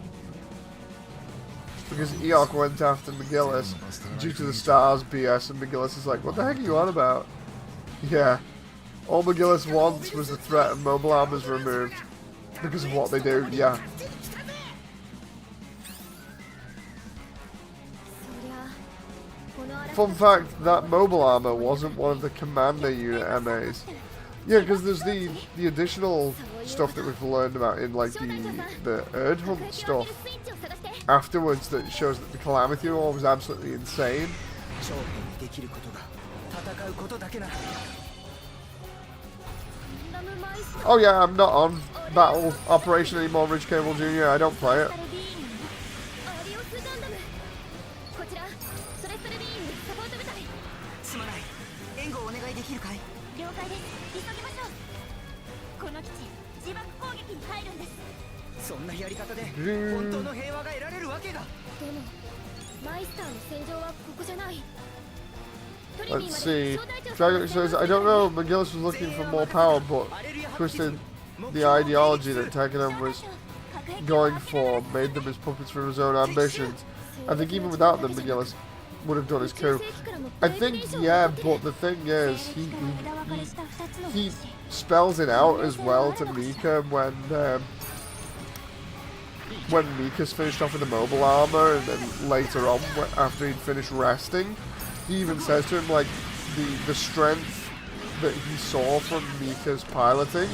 Because Eok went after McGillis due to the stars BS, and McGillis is like, what the heck are you on about? Yeah. All McGillis wants was the threat of mobile armors removed because of what they do, yeah. Fun fact, that mobile armor wasn't one of the commander unit MAs. Yeah, because there's the additional stuff that we've learned about in like the Erd Hunt stuff afterwards that shows that the Calamity War was absolutely insane. Oh yeah, I'm not on Battle Operation anymore, Rich Cable Jr. I don't play it. Let's see. Dragon says, I don't know, McGillis was looking for more power, but twisted the ideology that Tekkadan was going for, made them his puppets for his own ambitions. I think even without them, McGillis would have done his coup. I think, yeah, but the thing is, he spells it out as well to Mika when Mika's finished off with the mobile armor, and then later on, after he'd finished resting, he even says to him, like, the strength that he saw from Mika's piloting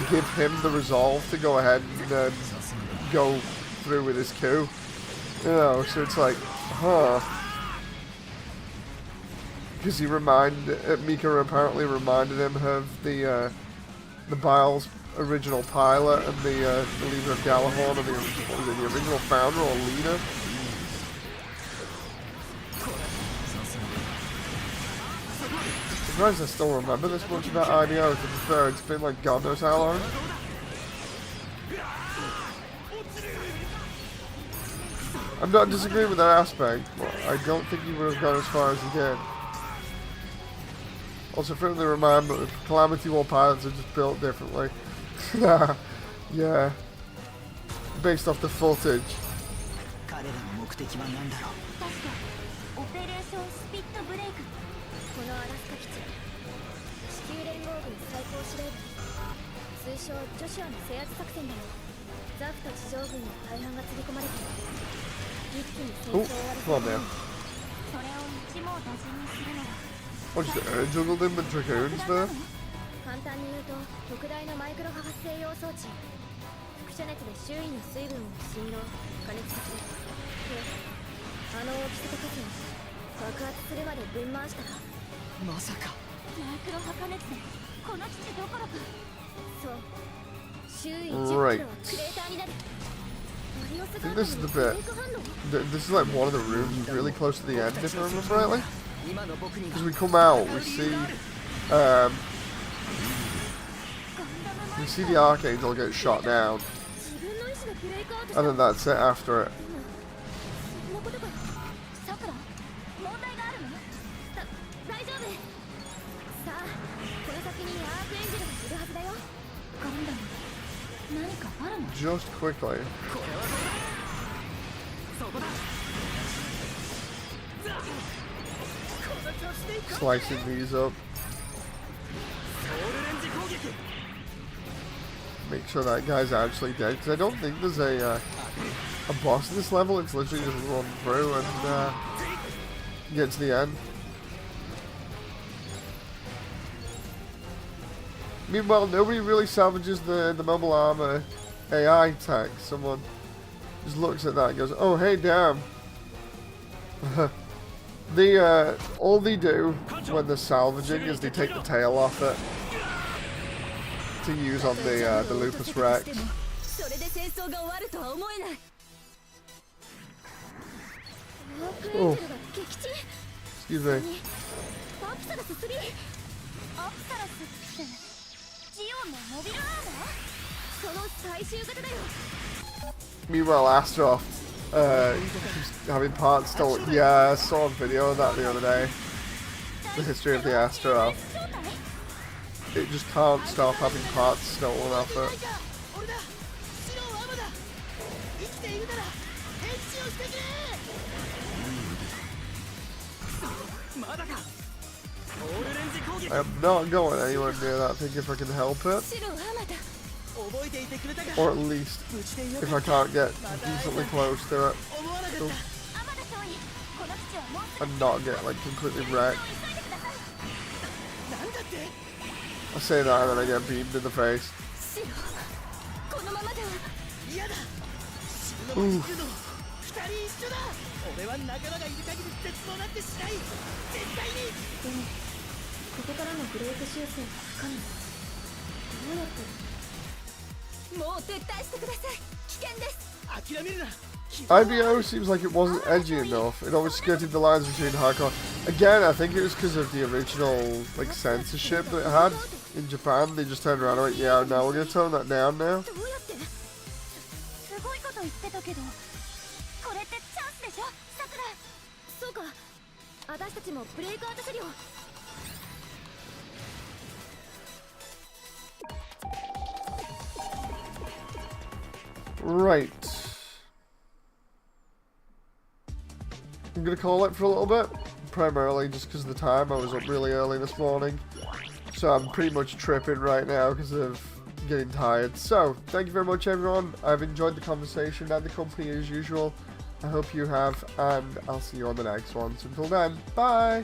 give him the resolve to go ahead and go through with his coup. You know, so it's like, huh. Because Mika apparently reminded him of the Bile's original pilot and the leader of Galahorn, and the original founder or leader. I'm surprised I still remember this much about IDO, to be fair, it's been like God knows how long. I'm not disagreeing with that aspect, but I don't think he would have gone as far as he did. Also, friendly reminder that Calamity War pilots are just built differently. Yeah. Based off the footage. の最高司令部、通称ジョシュアの制圧作戦だよ。ザフと地上軍の大半が釣り込まれて一気に戦争を終わ Come ら on, せ man. それを一網打尽にするのは What, just juggled him with dragoons there? 簡単に言うと特大のマイクロ波発生用装置。輻射熱で周囲の水分を振動加熱させる。であの大きさと数を爆発するまでぶん回したら、まさかマイクロ波加熱でこの基地どころか、そう周囲 Right. 10キロはクレーターになる。 I think this is the bit. This is like one of the rooms really close to the end, if I remember rightly. 今の僕に Because we come out, we see the Archangel get shot down, 自分の意志でブレイクアウトした。 and then that's it after it. そんなことか。さくら、問題があるの？大丈夫。さあ、この先にアークエンジェルがいるはずだよ。ガンダム、何かあるの？ Just quickly. そこだ Slicing these up. ソウルレンジ攻撃 Make sure that guy's actually dead, because I don't think there's a boss at this level. It's literally just run through and get to the end. Meanwhile, nobody really salvages the mobile armor AI tech. Someone just looks at that and goes, "Oh, hey, damn." All they do when they're salvaging is they take the tail off it to use on the Lupus Rex. それで戦争が終わるとは思えない。アークエンジェルが撃沈。 Excuse me. アプサラス3。アプサラスってジオンのモビルアーマー？その最終型だよ。 Meanwhile, Astaroth, he's having parts stolen. Yeah, I saw a video of that the other day. The history of the Astaroth. It just can't stop having parts stolen off it. 俺だ白アマだ生きているなら返事をしてくれまだかソウルレンジ攻撃 I am not going anywhere near that thing if I can help it. 白アマだ。覚えていてくれたか Or at least 無事でよ if か I った can't get decently close to it 思わなかった アマダ少尉、この基地はもうすぐ and not get like completely wrecked. 急いでください。なんだって I say that and then I get beamed in the face. 白、このままでは。嫌だ死ぬのも生きるのも二人一緒だ俺は仲間がいる限り絶望なんてしない絶対にでもここからのブレイク修正は不可能。どうやって？もう撤退してください。危険です。諦めるな IBO seems like it wasn't edgy enough. It always skirted the lines between hardcore. Again, I think it was because of the original like censorship that it had in Japan. They just turned around and went, "Yeah, no, we're gonna tone that down now." どうやって？すごいこと言ってたけど、これってチャンスでしょ、さくら。そうか。私たちもブレイクアウト処理を。 Right. I'm gonna call it for a little bit. Primarily just because of the time. I was up really early this morning. So I'm pretty much tripping right now because of getting tired. So, thank you very much everyone. I've enjoyed the conversation and the company as usual. I hope you have, and I'll see you on the next one. So until then, bye!